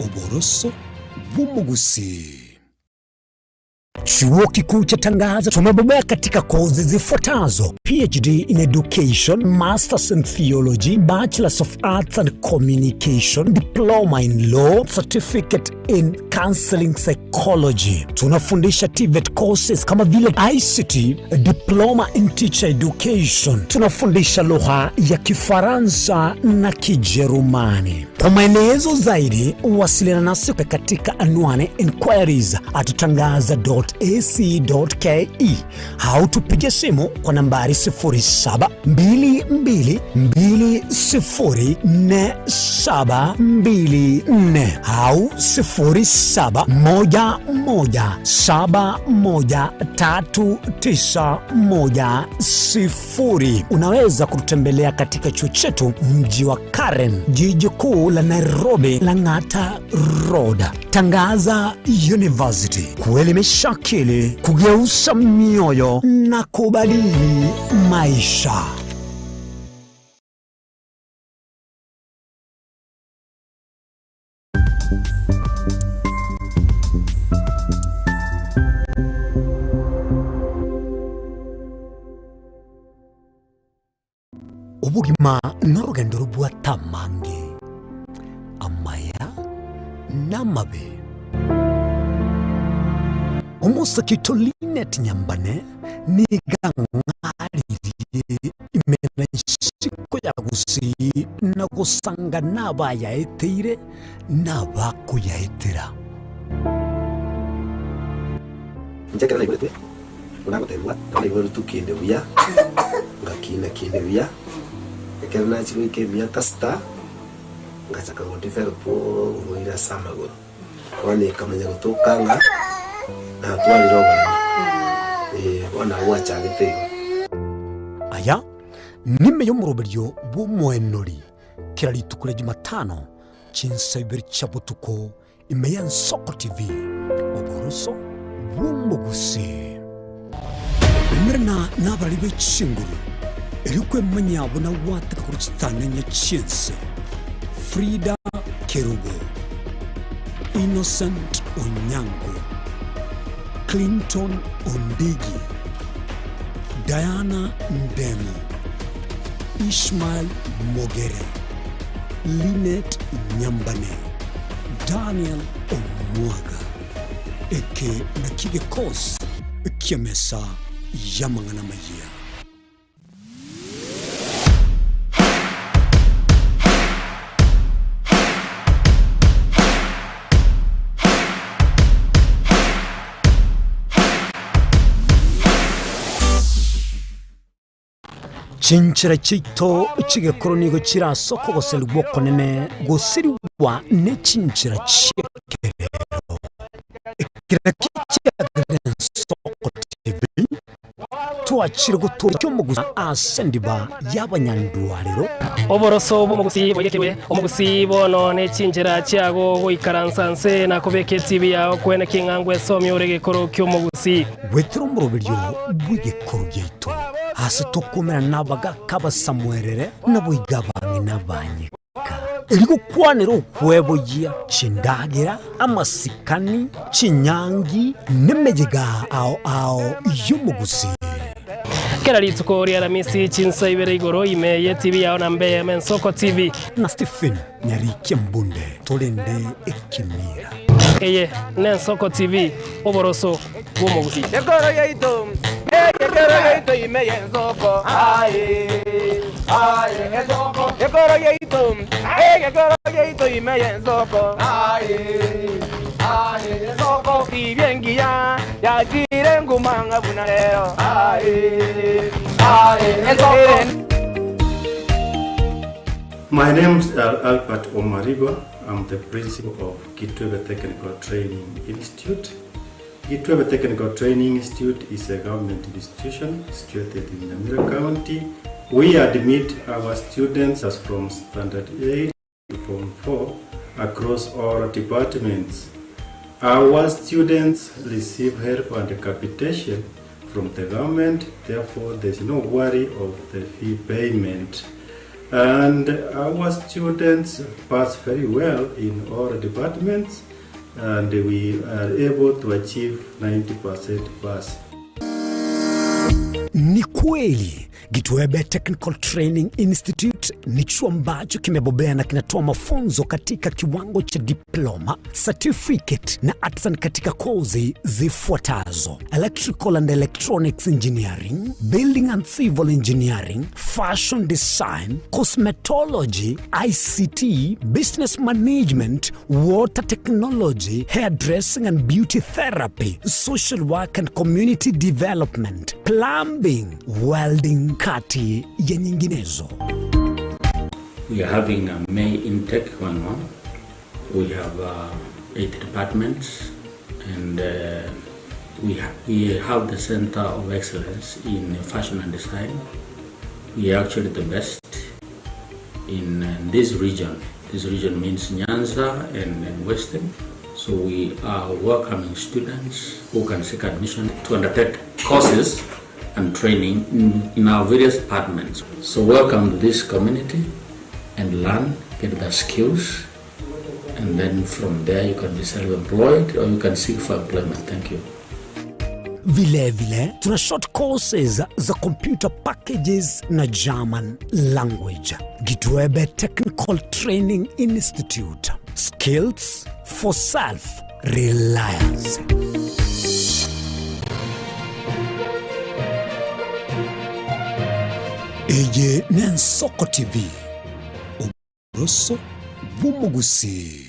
uboroso bumugusi. Chuo Kikuu cha Tangaza tumebobea katika kozi zifuatazo: PhD in Education, Masters in Theology, Bachelors of Arts and Communication, Diploma in Law, Certificate in Counseling Psychology. Tunafundisha TVET courses kama vile ICT, Diploma in Teacher Education. Tunafundisha lugha ya Kifaransa na Kijerumani. Kwa maelezo zaidi, wasiliana nasi katika anwani inquiries@tangaza.ac.ke au tupige simu kwa nambari 0722204724 au 0711713910. Unaweza kututembelea katika chuo chetu mji wa Karen, jiji kuu la Nairobi, Lang'ata Road. Tangaza University, kuelimisha akili, kugeuza mioyo na kubadili maisha. Ubugima n'urugendo rubwata mange amaya n'amabe. Umusakito Linet Nyambane nigangaririye imena shiko ya Gusii na gusanga n'abayaeteire n'abakuyaetera. Njekera na ibetwe unagoterwa twaiboro tukinde buya ngakina kinde buya ekera na chiko ikemia kasta ngachaka gondifero po ngoira samagoro wani kamanya gutokanga na twaliroga wana wacha gitego. Aya nime yo muroberyo bumwenori kirali tukule Jumatano chinsaiber chabutuko imeya Nsoko TV oboroso bumugusi. Mrena nabali bechinguru erikwe manyabo na wataka kuchitana nya chinse. Frida Kerubo, Innocent Onyango, Clinton Ondigi, Diana Ndemu, Ishmael Mogere, Linet Nyambane, Daniel Omwaga, eke nakige kos kiamesa yamangana maya. chinchira chito chigekoro nigo chirasoko goserwa konene gosirwa ne chinchira chekerero kira kichagren soko TV twachire gutura cyo mugusa asendiba y'abanyandwariro oboroso bumugusi boyekewe omugusi bono ne chinjira cyago goikaransanse na kubeketi bya kwene kingangwe somyo regekoro kyo mugusi wetro murobiryo bwigekoro gyeto hasi tokomera nabaga kabasamwerere naboigabangi nabanyika Iligo kwanero kwebogia chindagira amasikani chinyangi nemejega ao yumugusi kera litsuko ria ramisi chinsa ibere igoro imeye TV yao na Mbeya Mensoko TV na Stephen Nyariki Mbunde tolende ekimira eye Mensoko TV oboroso bumugusi Yekoro yeito imeye Nsoko Nsoko Yekoro yeito imeye Nsoko Nsoko Ibyengia yagire ngumanga bunarero My name is Albert Omarigo. I'm the principal of Kitwebe Technical Training Institute. Kitwebe Technical Training Institute is a government institution situated in Nyamira County. We admit our students as from Standard 8 to Form 4 across all departments. Our students receive help and capitation from the government, therefore there is no worry of the fee payment. And our students pass very well in all departments, and we are able to achieve 90% pass. Ni kweli Kitwebe Technical Training Institute ni chuo ambacho kimebobea na kinatoa mafunzo katika kiwango cha diploma, certificate na artisan katika kozi zifuatazo: Electrical and Electronics Engineering, Building and Civil Engineering, Fashion Design, Cosmetology, ICT, Business Management, Water Technology, Hairdressing and Beauty Therapy, Social Work and Community Development, Plumbing, Welding, kati ya nyinginezo. We are having a May intake 1-1. We have 8 departments, and we have the Center of Excellence in Fashion and Design. We are actually the best in this region. This region means Nyanza and Western. So we are welcoming students who can seek admission to undertake courses and training in our various departments. So welcome to this community and learn, get the skills, and then from there you can be self-employed or you can seek for employment. Thank you. Vile tuna short courses za computer packages na German language. Kitwebe Technical Training Institute. Skills for self-reliance. Eye Mensoko TV. Oboroso bumugusi.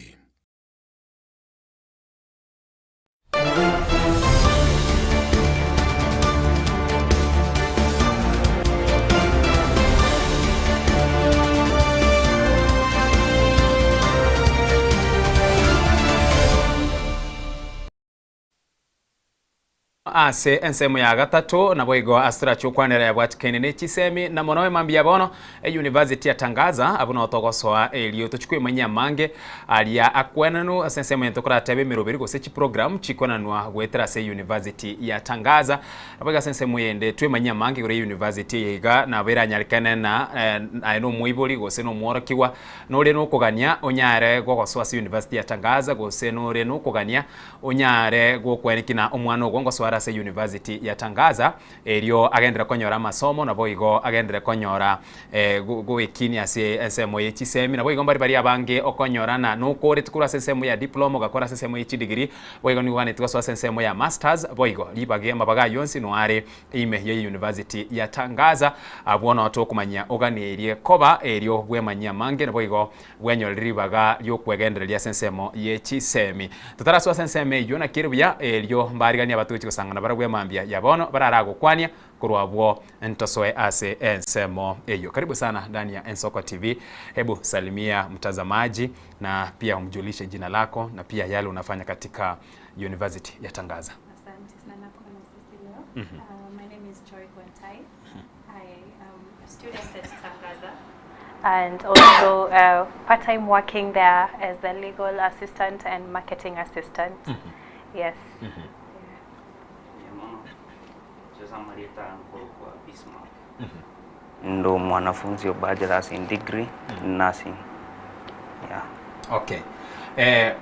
ase ensemo ya gatatu na boigo astra chukwanera ya bwatikene ne chisemi na monowe mambia bono university ya Tangaza abuna otogosoa elio tuchukwe manya mange alia akwenanu asensemo yentokora tebe mirobiri go sechi program chikwananwa gwetera se university ya Tangaza abaga sensemo yende twe manya mange gore university yiga na bera nyalikane na aino muiboli go seno mworokiwa no le no kogania onyare go gosoa se university ya Tangaza go seno le no kogania onyare go kwenikina omwana ogongo swara se university ya Tangaza elio agendera konyora masomo na boigo agendera konyora go ikini ase ensemo yechisemi na boigo bari abange okonyora na no kore tukura sensemo ya diploma gakora sensemo yechi degree boigo ni wane tukaswa sensemo ya masters boigo libage mabaga yonsi no are ime ye university ya Tangaza abona oto kumanya oganerie koba elio bwemanya mange na boigo bwenyoliribaga lyo kwegendera lya sensemo yechisemi tutaraswa sensemo yo na kiribya elio mbari gani abatuchi kusanga amang'ana baragwe mambia yabono bararago kwania kurwabwo ntosoe ase ensemo eyo. Karibu sana ndani ya Ensoko TV. Hebu salimia mtazamaji na pia umjulishe jina lako na pia yale unafanya katika University ya Tangaza. Asante sana kwa nafasi leo. My name is Joy Gwantai. I am a student at Tangaza and also part-time working there as the legal assistant and marketing assistant. Yes. Ndo mwanafunzi wa bachelor's in degree in nursing. Yeah. Okay.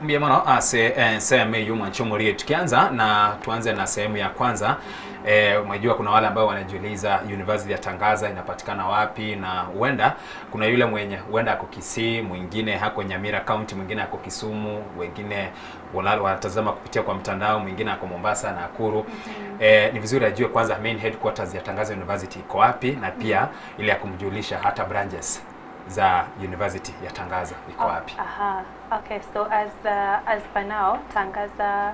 Mbia mwana ase sehemu yu mwanchomori tukianza na tuanze na sehemu ya kwanza. Umejua kuna wale ambao wanajiuliza University ya Tangaza inapatikana wapi, na huenda kuna yule mwenye huenda ako Kisii, mwingine hako Nyamira County, mwingine hako Kisumu, wengine wanatazama kupitia kwa mtandao, mwingine hako Mombasa na Nakuru. Ni vizuri ajue kwanza main headquarters ya Tangaza University iko wapi, na pia ile ya kumjulisha hata branches za University ya Tangaza iko wapi. Okay, so as for now, Tangaza,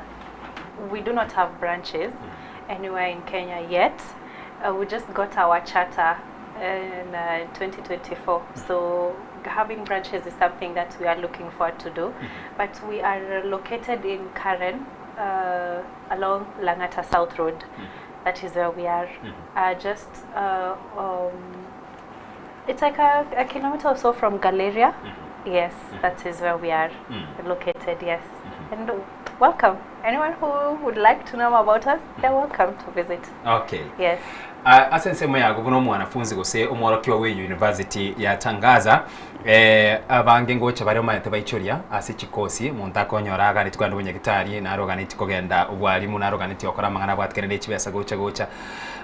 we do not have branches anywhere in Kenya yet. We just got our charter in 2024. So having branches is something that we are looking forward to do. But we are located in Karen, along Langata South Road. That is where we are. It's like a kilometer or so from Galleria. Yes, that is where we are located, yes. And welcome. Anyone who would like to know about us, they're welcome to visit. Okay. Yes. Asense moya guguno mwanafunzi gose umworokiwa we University ya Tangaza abange ngocha bari mayete baichoria ase chikosi muntako nyoraga nitwanda bunyagitari na roganiti kogenda ubwalimu na roganiti okora mangana bwatkerere chibesa gocha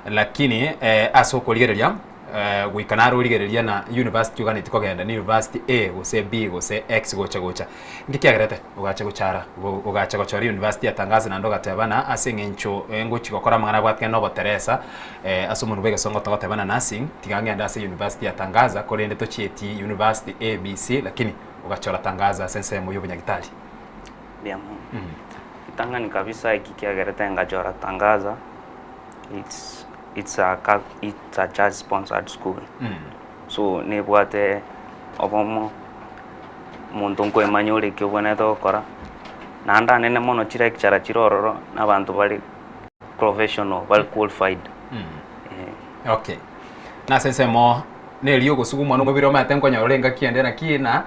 lakini asoko ligereria guikanaro ligereria na university uganiti kogenda ni University A gose B gose X gocha ngikiagerete ugacha gochara ugacha gochora University ya Tangaza na ndogatebana ase ngencho ngochi gokora mangana bwatkerere no boteresa asumuntu bege songo togotebana nursing tigangenda ase University ya Tangaza korende to chieti University ABC lakini ugachora Tangaza sense mu y'ubunyagitari. Biamu. Itangani kabisa ikikiagerete ngachora Tangaza. It's a church sponsored school. So nebwate obomo muntu nko emanyore kyobone tokora nanda nene mono chira kichara chirororo nabantu bali professional bali qualified. Okay. Na sense mo neliyo gusugumwa no biro mate nkonyorenga kiendera kina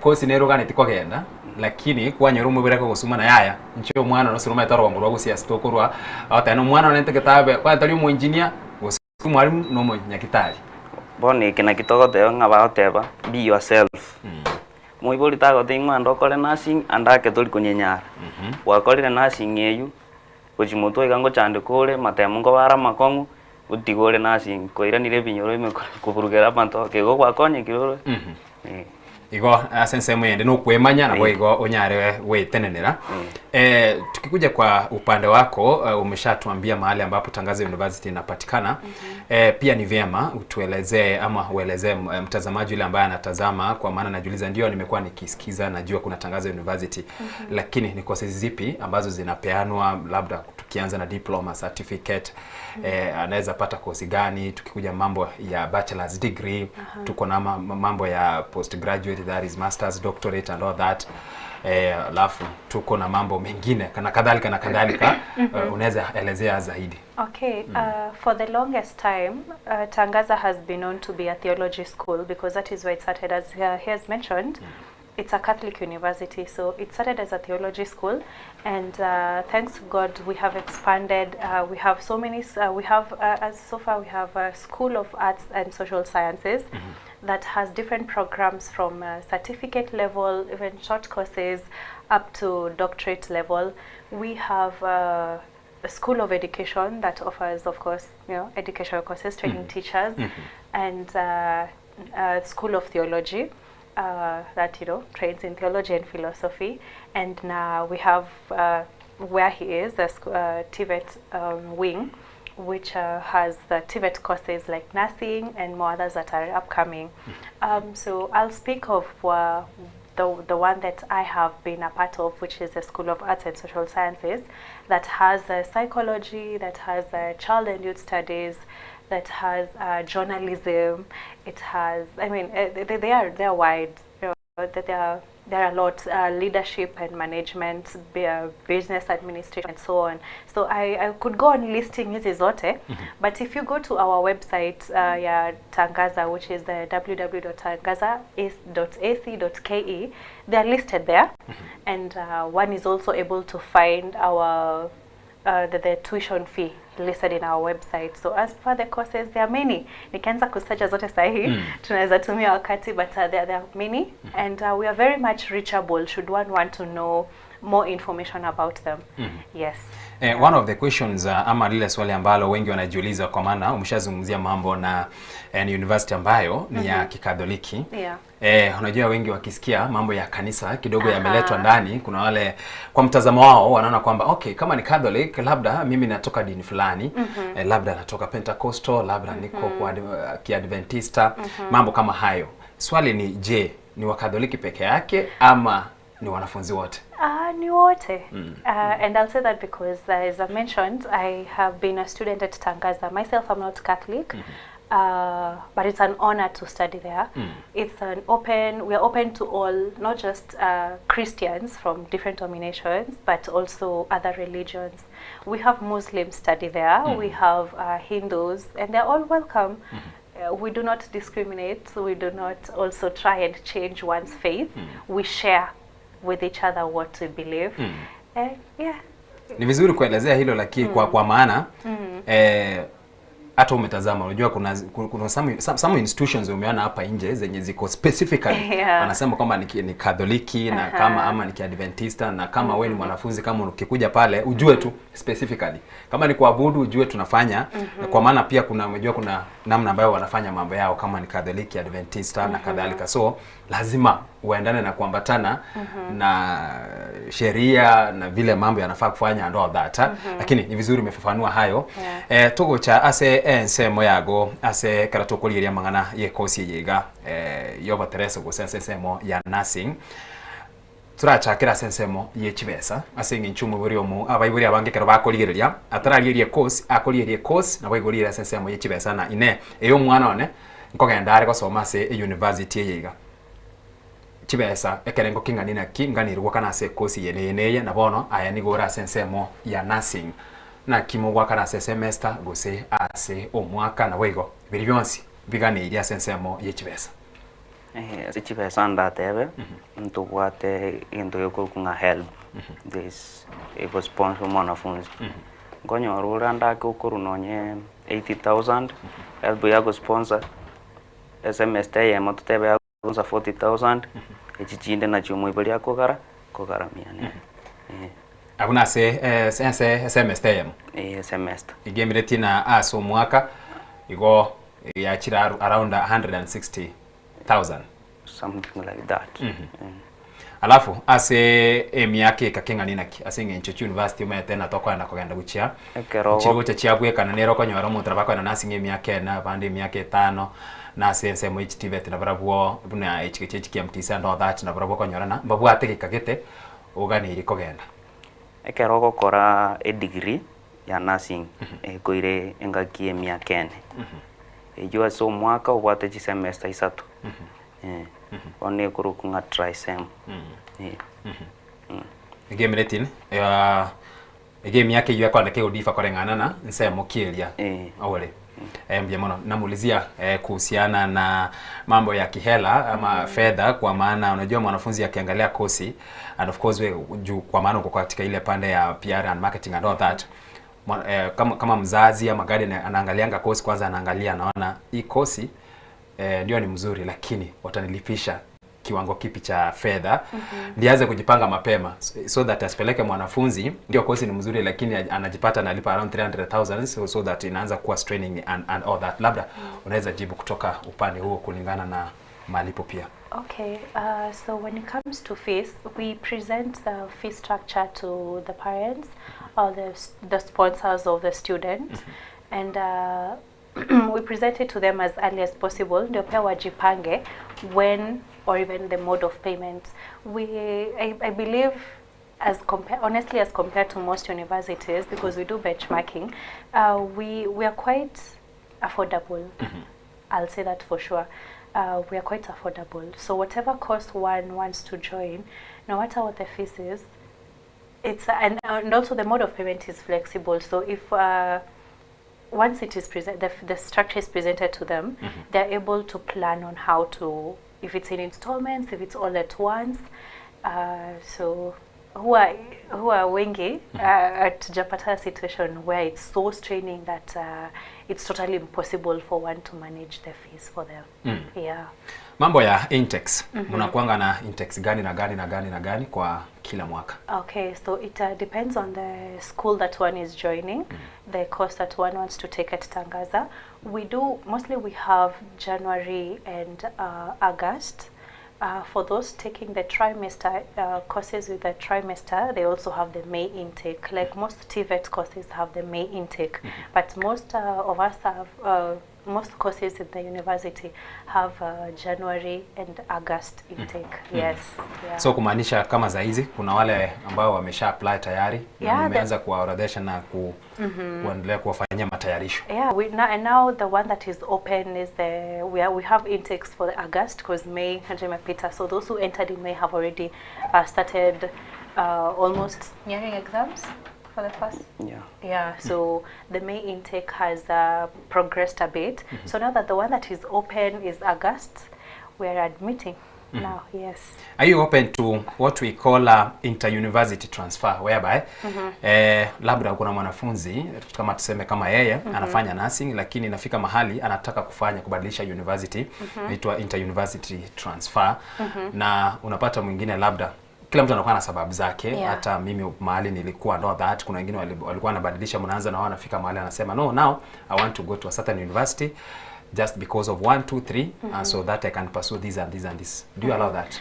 kosi nero gane tikogenda lakini kwanyoro mubira ko gusuma na yaya ncho mwana no suruma etaro ngurwa gusia stokorwa atano mwana nente kitabe kwa tali mu engineer gusuma ari no mo nyakitari boni kina kitogo te ngaba oteba be yourself. Muiboli tago tingwa ndokole nursing andake tuli kunyenyara wakolire nursing yeyu kuchimoto ikango chande kole matemo ngo bara makongu utigole nursing koira nire binyoro ime kuburugera bantu kego kwakonye kiroro. Igo asense mwende no kwemanya na igo onyare wetenenera. Tukikuja kwa upande wako umeshatuambia mahali ambapo Tangaza University inapatikana. Pia ni vyema utuelezee ama uelezee mtazamaji yule ambaye anatazama, kwa maana najiuliza ndio nimekuwa nikisikiza najua kuna Tangaza University lakini ni courses zipi ambazo zinapeanwa, labda tukianza na diploma certificate anaweza pata kosi gani, tukikuja mambo ya bachelor's degree tuko na mambo ya postgraduate, that is masters, doctorate and all that. Alafu tuko na mambo mengine kana kadhalika unaweza elezea zaidi. Okay, for the longest time Tangaza has been known to be a theology school because that is where it started. As he has mentioned, it's a Catholic university, so it started as a theology school, and thanks to God we have expanded. We have so many so far we have a School of Arts and Social Sciences that has different programs from certificate level, even short courses, up to doctorate level. We have a School of Education that offers, of course, educational courses, training teachers, and School of Theology that trains in theology and philosophy. And now we have where he is the TVET wing, which has the TVET courses like nursing and more others that are upcoming. So I'll speak of the one that I have been a part of, which is the School of Arts and Social Sciences, that has psychology, that has child and youth studies, that has journalism. It has, I mean, they are wide. You know, there are a lot, leadership and management, business administration, and so on. So I could go on listing hizi zote, but if you go to our website, Tangaza, which is the www.tangaza.ac.ke, they are listed there, and one is also able to find our the tuition fee listed in our website. So as for the courses, there are many. Nikianza kusaja zote sahi, tunaweza tumia wakati, but there are many, and we are very much reachable should one want to know more information about them. Yes. One of the questions ama lile swali ambalo wengi wanajiuliza, kwa maana umeshazungumzia mambo na university ambayo ni ya Kikatholiki. Unajua wengi wakisikia mambo ya kanisa kidogo yameletwa ndani, kuna wale kwa mtazamo wao wanaona kwamba okay, kama ni Catholic labda mimi natoka dini fulani, labda natoka Pentecostal, labda niko kwa Kiadventista, mambo kama hayo. Swali ni je, ni Wakatholiki peke yake ama ni wanafunzi wote? Ni wote. And I'll say that because as I mentioned, I have been a student at Tangaza. Myself, I'm not Catholic. But it's an honor to study there. It's we are open to all, not just Christians from different denominations, but also other religions. We have Muslims study there, we have Hindus, and they're all welcome. We do not discriminate, we do not also try and change one's faith. We share with each other what we believe. Yeah. Ni vizuri kuelezea hilo, lakini kwa maana hata umetazama, unajua kuna some institutions umeona hapa nje zenye ziko specifically wanasema kwamba ni Katholiki na kama ama ni Kiadventista, na kama wewe ni mwanafunzi, kama ukikuja pale ujue tu specifically kama ni kuabudu ujue tunafanya, kwa maana pia unajua kuna namna ambayo wanafanya mambo yao kama ni Katholiki, Adventista na kadhalika. So lazima uendane na kuambatana na sheria na vile mambo yanafaa kufanya and all that. Lakini ni vizuri umefafanua hayo. Togo cha ase ensemo yago ase karatokolieria mangana ye kosi yiga yoba Teresa go sensemo ya nursing. Turachakira sensemo ye Kibesa ase nginchumu buri omu abayiburi abangekero bakoligereria atararierie course na bayigorira sensemo ye Kibesa na ine eyo mwana one nkogenda ari gosoma se university yiga Kibesa ekerengo kinganina kinganirwa kana se course yeneye na bono aya ni gora sensemo ya nursing na kimugwa kana se semester gose ase omwaka na wego biri byonsi biganiria sensemo ye Kibesa. Kibesa ndatebe ntubwate into yoko kunga help this ego sponsor mwanafunzi ngonyorura ndake ukuru nonye 80,000 help yago sponsor semester ye motutebe yago 40,000 echichinde na chumo ibali akogara miane abuna se semester yemo semester igemireti na aso mwaka igo ya chira around 160,000 something like that. Alafu ase emyake kakenganina ki ase ngencho university umete na tokwa na kogenda guchia chiro cha chiabwe kana nero konyora mutra bakwa na nasinge emyake na bande emyake 5 na sense mo HTVET na barabwo buna HKH KMTC and all that na barabwo konyorana babu ategeka gete uganiri kogenda ekero gokora a degree ya nursing koire engaki emyake 4 ejua so mwaka ubwate chi semester 3 one kurukunga trisem igemeretin game yake yako na keo difa korengana na nsemo kielia awale mjamono namulizia kuhusiana na mambo ya kihela ama fedha, kwa maana unajua mwanafunzi akiangalia kosi and of course juu kwa maana uko katika ile pande ya PR and marketing and all that, kama mzazi ama guardian anaangalianga kosi kwanza, anaangalia anaona hii kosi ndio ni mzuri, lakini watanilipisha kiwango kipi cha fedha, ndianze kujipanga mapema so that asipeleke mwanafunzi ndio kosi ni mzuri lakini anajipata analipa around 300,000 so that inaanza kuwa straining and all that. Labda unaweza jibu kutoka upande huo kulingana na malipo pia. Okay, so when it comes to fees, we present the fee structure to the parents or the sponsors of the student, and we present it to them as early as possible. Ndio pia wajipange when or even the mode of payment. I believe, honestly, as compared to most universities, because we do benchmarking, we are quite affordable. I'll say that for sure. We are quite affordable. So whatever course one wants to join, no matter what the fees is, and also the mode of payment is flexible. So if once it is the structure is presented to them, they're able to plan on how to, if it's in installments, if it's all at once. So who are wengi tujapata a situation where it's so straining that it's totally impossible for one to manage the fees for them. Yeah. Mambo ya intakes, mnakuanga na intakes gani na gani na gani na gani kwa kila mwaka? Okay, so it depends on the school that one is joining, the course that one wants to take at Tangaza. Mostly we have January and August. For those taking the trimester courses with the trimester, they also have the May intake. Like most TVET courses have the May intake, but most of us have, most courses in the university have January and August intake. Yes. Yeah. So kumaanisha kama za hizi kuna wale ambao wamesha apply tayari na wameanza kuwaorodhesha na kuendelea kuwafanyia matayarisho. Yeah, now the one that is open is we have intakes for the August, because May Peter. So those who entered in May have already started almost nearing exams for the first. Yeah. So the May intake has progressed a bit. So now that the one that is open is August, we are admitting now. Yes. Are you open to what we call inter-university transfer, whereby labda kuna mwanafunzi kama tuseme kama yeye anafanya nursing, lakini inafika mahali anataka kubadilisha university, inaitwa inter-university transfer, na unapata mwingine labda kila mtu anakuwa na sababu zake. Hata mimi mahali nilikuwa ndo that, kuna wengine walikuwa wanabadilisha, mnaanza na wao anafika mahali anasema no, now I want to go to a certain university just because of 1, 2, 3 so that I can pursue this and this and this. Do you allow that?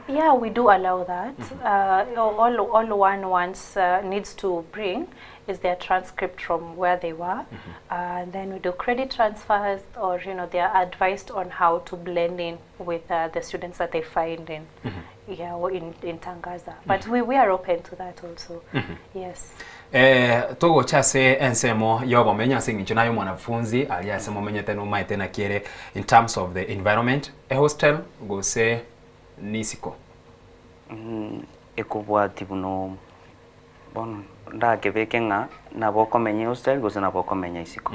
Yeah, we do allow that. All one wants needs to bring is their transcript from where they were, and then we do credit transfers, or they are advised on how to blend in with the students that they find in in Tangaza. But we are open to that also. Yes. Togo chase ensemo yogo menya singicho nayo mwanafunzi aliyasema menya tena umaite na kiere in terms of the environment. A hostel go say nisiko ekubwati buno bon ndake bekenga nabo komenya hostel go nabo komenya isiko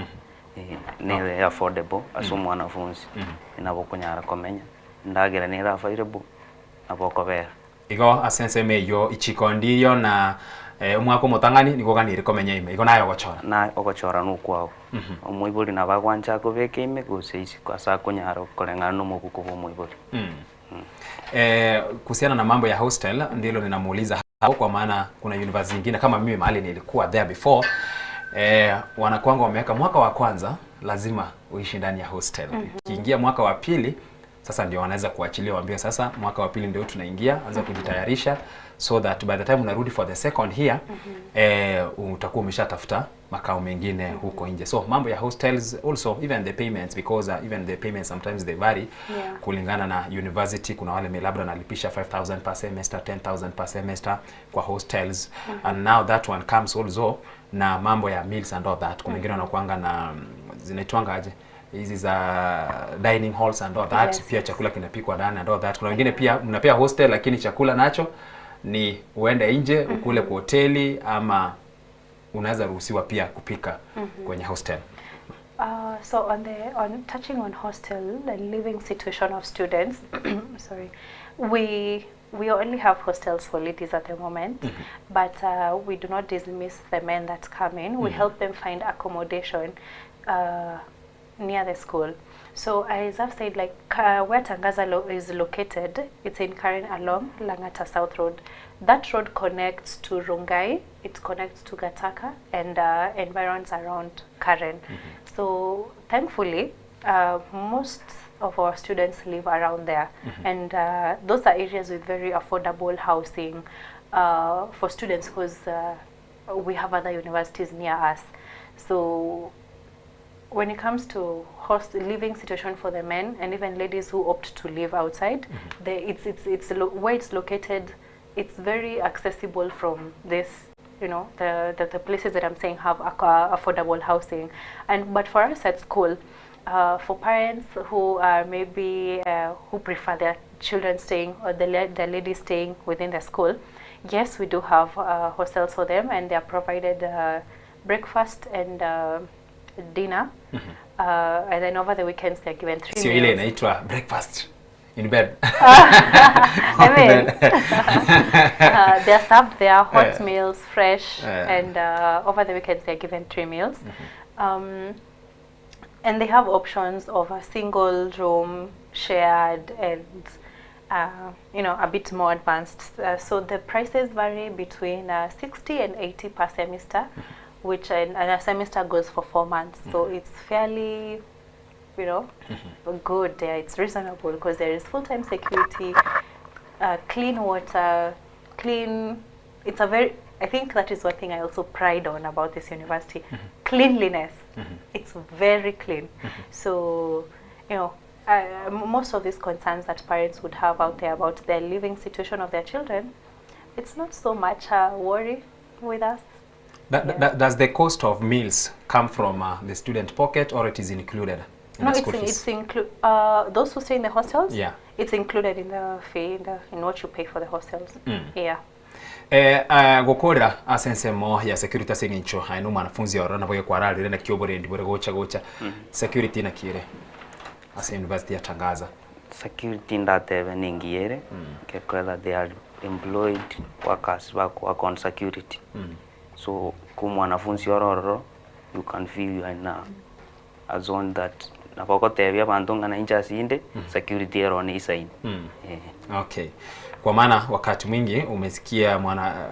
ne affordable aso mwanafunzi nabo kunyara komenya ndagera ne affordable nabo kobera igo asense meyo ichikondiyo na umwako mutangani niko ganire komenya ime igo nayo ogochora nukwao omwibuli nabagwancha ko beke ime go seisi kwa sa kunyara kolengana no mubuko bo mwibuli. Kuhusiana na mambo ya hostel ndilo ninamuuliza hapo, kwa maana kuna university nyingine kama mimi mahali nilikuwa there before, wanakuanga wameweka mwaka wa kwanza lazima uishi ndani ya hostel. Kiingia mwaka wa pili sasa ndio wanaweza kuachilia, waambie sasa mwaka wa pili ndio tunaingia, anza kujitayarisha so that by the time unarudi for the second year utakuwa umeshatafuta makao mengine huko nje. So mambo ya hostels, also even the payments, because even the payments sometimes they vary kulingana na university. Kuna wale labda nalipisha 5,000 per semester, 10,000 per semester kwa hostels, and now that one comes also na mambo ya meals and all that. Kuna wengine wanakuanga na zinaitwanga aje hizi za dining halls and all that, pia chakula kinapikwa ndani and all that. Kuna wengine pia mnapea hostel lakini chakula nacho ni uende nje ukule kwa hoteli, ama unaweza ruhusiwa pia kupika kwenye hostel. So on touching on hostel, the living situation of students, sorry, we only have hostels for ladies at the moment, but we do not dismiss the men that come in. We help them find accommodation near the school. So as I've said, like where Tangaza is located, it's in Karen along Langata South Road. That road connects to Rongai, it connects to Gataka, and environs around Karen. So thankfully, most of our students live around there, and those are areas with very affordable housing for students, because we have other universities near us. So when it comes to living situation for the men and even ladies who opt to live outside, where it's located, it's very accessible from this, you know, the places that I'm saying have affordable housing. But for us at school, for parents who are maybe who prefer their children staying or the ladies staying within the school, yes, we do have hostels for them, and they are provided breakfast and dinner. And then over the weekends they're given 3 Sio meals. ile inaitwa breakfast in bed. I mean, they're served their hot meals, fresh, and over the weekends they're given 3 meals. And they have options of a single room, shared, and you know, a bit more advanced. So the prices vary between 60 and 80 per semester, which and a semester goes for 4 months. So it's fairly, you know, good there. It's reasonable because there is full-time security, clean water, it's a very, I think that is one thing I also pride on about this university, cleanliness. It's very clean. So, you know, most of these concerns that parents would have out there about the living situation of their children, it's not so much a worry with us. Does the cost of meals come from the student pocket, or it is included in the school fees? It's included. Those who stay in the hostels, yeah, it's included in the fee, in what you pay for the hostels. Yeah. Gukora asensemo ya security singicho haino mwanafunzi orana boye kwararire na kiobore ndibore gocha security na kire as university yatangaza security ndatebe ningiere kekwela they are employed workers work on security. So kuma mwanafunzi ororo you can feel you are in a zone that napoko tebe abantu ngana inja sinde security erone isaini. Okay. Kwa maana wakati mwingi umesikia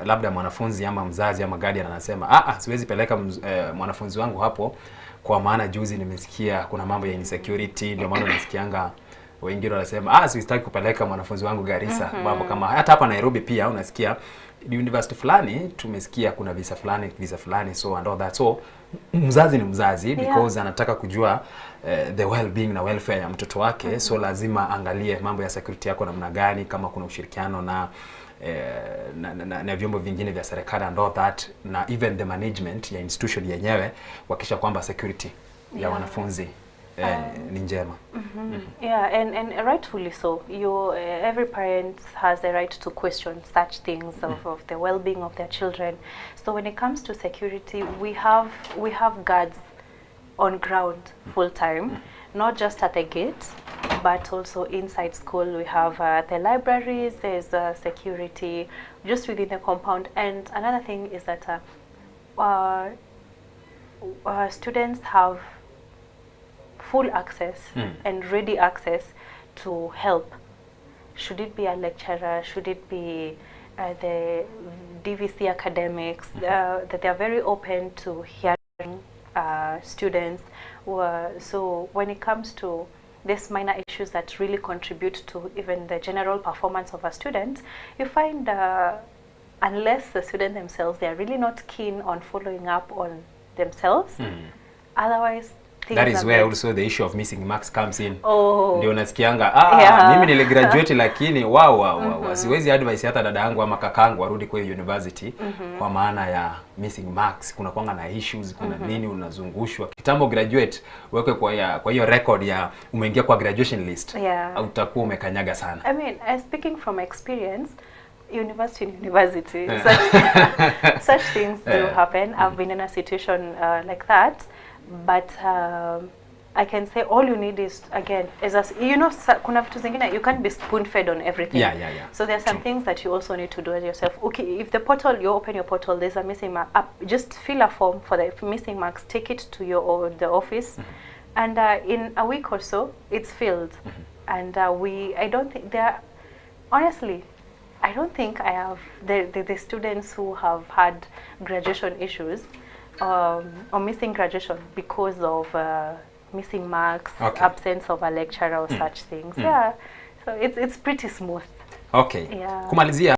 labda mwanafunzi ama mzazi ama guardian anasema siwezi peleka mwanafunzi wangu hapo kwa maana juzi nimesikia kuna mambo ya insecurity, ndio maana unasikianga wengine wanasema siwezi kupeleka mwanafunzi wangu Garissa. Mambo kama hata hapa Nairobi pia unasikia university fulani tumesikia kuna visa fulani so and all that. So mzazi ni mzazi because anataka kujua the well-being na welfare ya mtoto wake. So lazima angalie mambo ya security yako namna gani, kama kuna ushirikiano na vyombo vingine vya serikali and all that, na even the management ya institution yenyewe wakisha kwamba security ya wanafunzi ni njema. Yeah, and rightfully so. Every parent has the right to question such things of the well-being of their children. So when it comes to security, we have guards on ground full time, not just at the gate, but also inside school. We have the libraries. There's security just within the compound. And another thing is that students have full access and ready access to help. Should it be a lecturer, should it be the DVC academics, that they are very open to hearing students. So when it comes to these minor issues that really contribute to even the general performance of a student, you find unless the student themselves, they are really not keen on following up on themselves, otherwise that is where also the issue of missing marks comes in. Ndio nasikianga mimi niligraduate lakini siwezi advise hata dada yangu ama kakangu arudi kwa university kwa maana ya missing marks. Kuna kwanga na issues, kuna nini unazungushwa. Kitambo graduate weke kwa hiyo record ya umeingia kwa graduation list. Utakuwa umekanyaga sana. I mean, speaking from experience, university such things do happen. I've been in a situation like that. But I can say all you need is, again, kuna vitu zingine, you can't be spoon-fed on everything. So there are some things that you also need to do it yourself. Okay, if the portal, you open your portal, there's a missing mark, just fill a form for the missing marks, take it to the office, and in a week or so, it's filled. And I don't think honestly, I don't think I have the students who have had graduation issues or missing graduation because of missing marks, absence of a lecturer or such things. So it's pretty smooth. Kumalizia,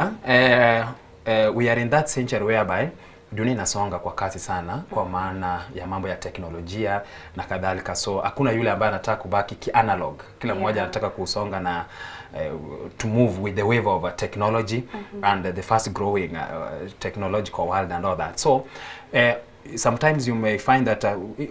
we are in that century whereby dunia inasonga kwa kasi sana kwa maana ya mambo ya teknolojia na kadhalika, so hakuna yule ambaye anataka kubaki ki-analog. Kila mmoja anataka kusonga na to move with the wave of technology and the fast growing technological world and all that. So sometimes you may find that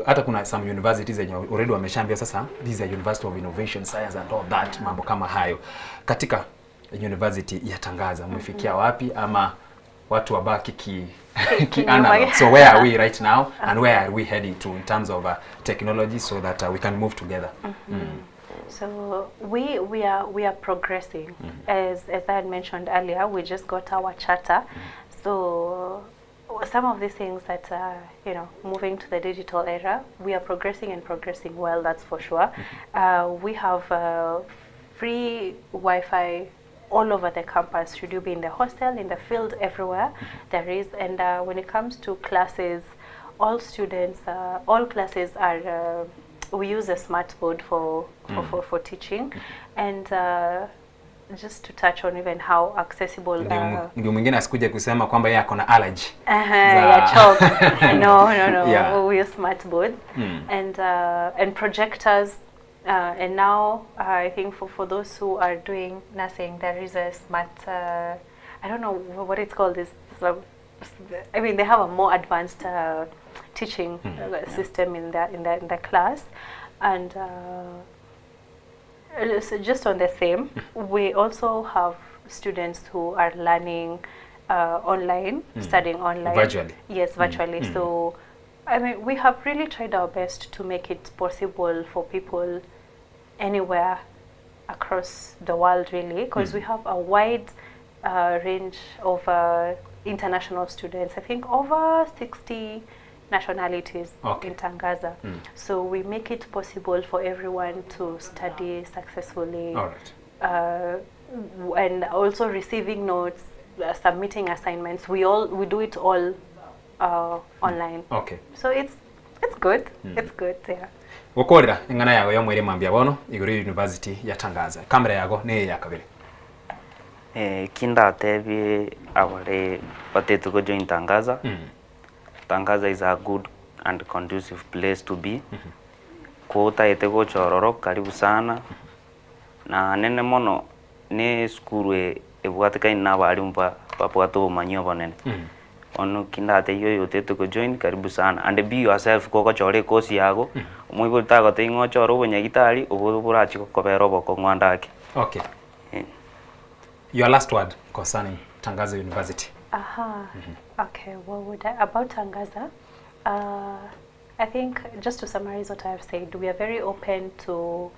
hata kuna some universities zenye already wameshaambia sasa this is a University of Innovation Science and all that, mambo kama hayo. Katika University ya Tangaza mmefikia wapi, ama watu wabaki ki analog? So where are we right now and where are we heading to in terms of technology so that we can move together? So we are progressing. As I had mentioned earlier, we just got our charter. So some of these things that you know, moving to the digital era, we are progressing and progressing well, that's for sure. We have free Wi-Fi all over the campus. Should you be in the hostel, in the field, everywhere there is. And when it comes to classes, all students, all classes are we use a smart board for teaching. And just to touch on even how accessible ndio mwingine asikuje kusema kwamba yeye akona allergy ya chalk. No Yeah. we use smart boards and projectors, and now I think for those who are doing nursing, there is a smart I don't know what it's called, this I mean they have a more advanced teaching system in the class. And so just on the same, we also have students who are learning online, studying online. Virtually. Yes, virtually. So, I mean, we have really tried our best to make it possible for people anywhere across the world, really, because we have a wide range of international students. I think over 60 nationalities in Tangaza. So we make it possible for everyone to study successfully. All right. And also receiving notes, submitting assignments. We do it all online. Okay. So it's good. It's good, yeah. Wokorera ingana yago yo mwere mambia bono iguru University ya Tangaza. Kamera yago ni ya kabiri. Kinda tebi awale batetu go join Tangaza. Tangaza is a good and conducive place to be. Kuota etego chororo karibu sana. Na nene mono ne skuru ebwatika ina balimu papato manyo bonene. Ono kinda te yo tetu go join karibu sana, and be yourself koko chore kosi yago. Muibo tago te ngo choro bonya gitari obo burachi ko bero boko ngwandake. Okay. Your last word concerning Tangaza University. Okay, about Tangaza, I think just to summarize what I have said, we are very open to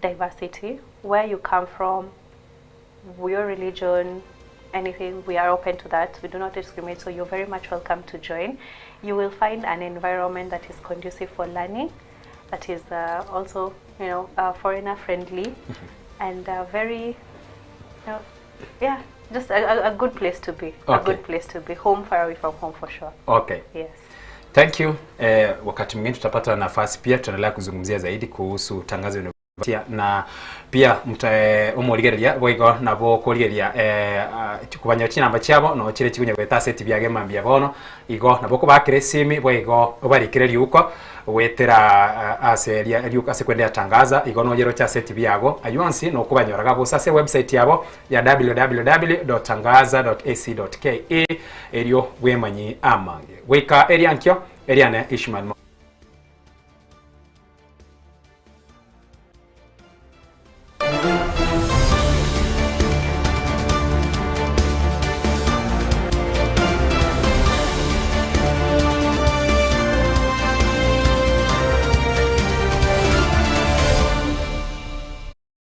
diversity. Where you come from, your religion, anything, we are open to that. We do not discriminate, so you're very much welcome to join. You will find an environment that is conducive for learning, that is also, you know, foreigner friendly, and very, you know, yeah, just a good place to be. Okay. A good place to be. Home, far away from home, for sure. Okay. Yes. Thank you. Wakati mwingine tutapata nafasi pia tutaendelea kuzungumzia zaidi kuhusu Tangaza University, na pia umurigeria boigo nabo kurigeria kubanya china chabo no chire chigunya gweta set byage mambia bono igo nabo ko bakire simi boigo obarikire uko wetera aseria ryuka asekwendea Tangaza igo no jero cha set byago ayonsi no kubanyoraga gusa se website yabo ya www.tangaza.ac.ke eryo wemanyi amange weka eriankyo eriane Ishmael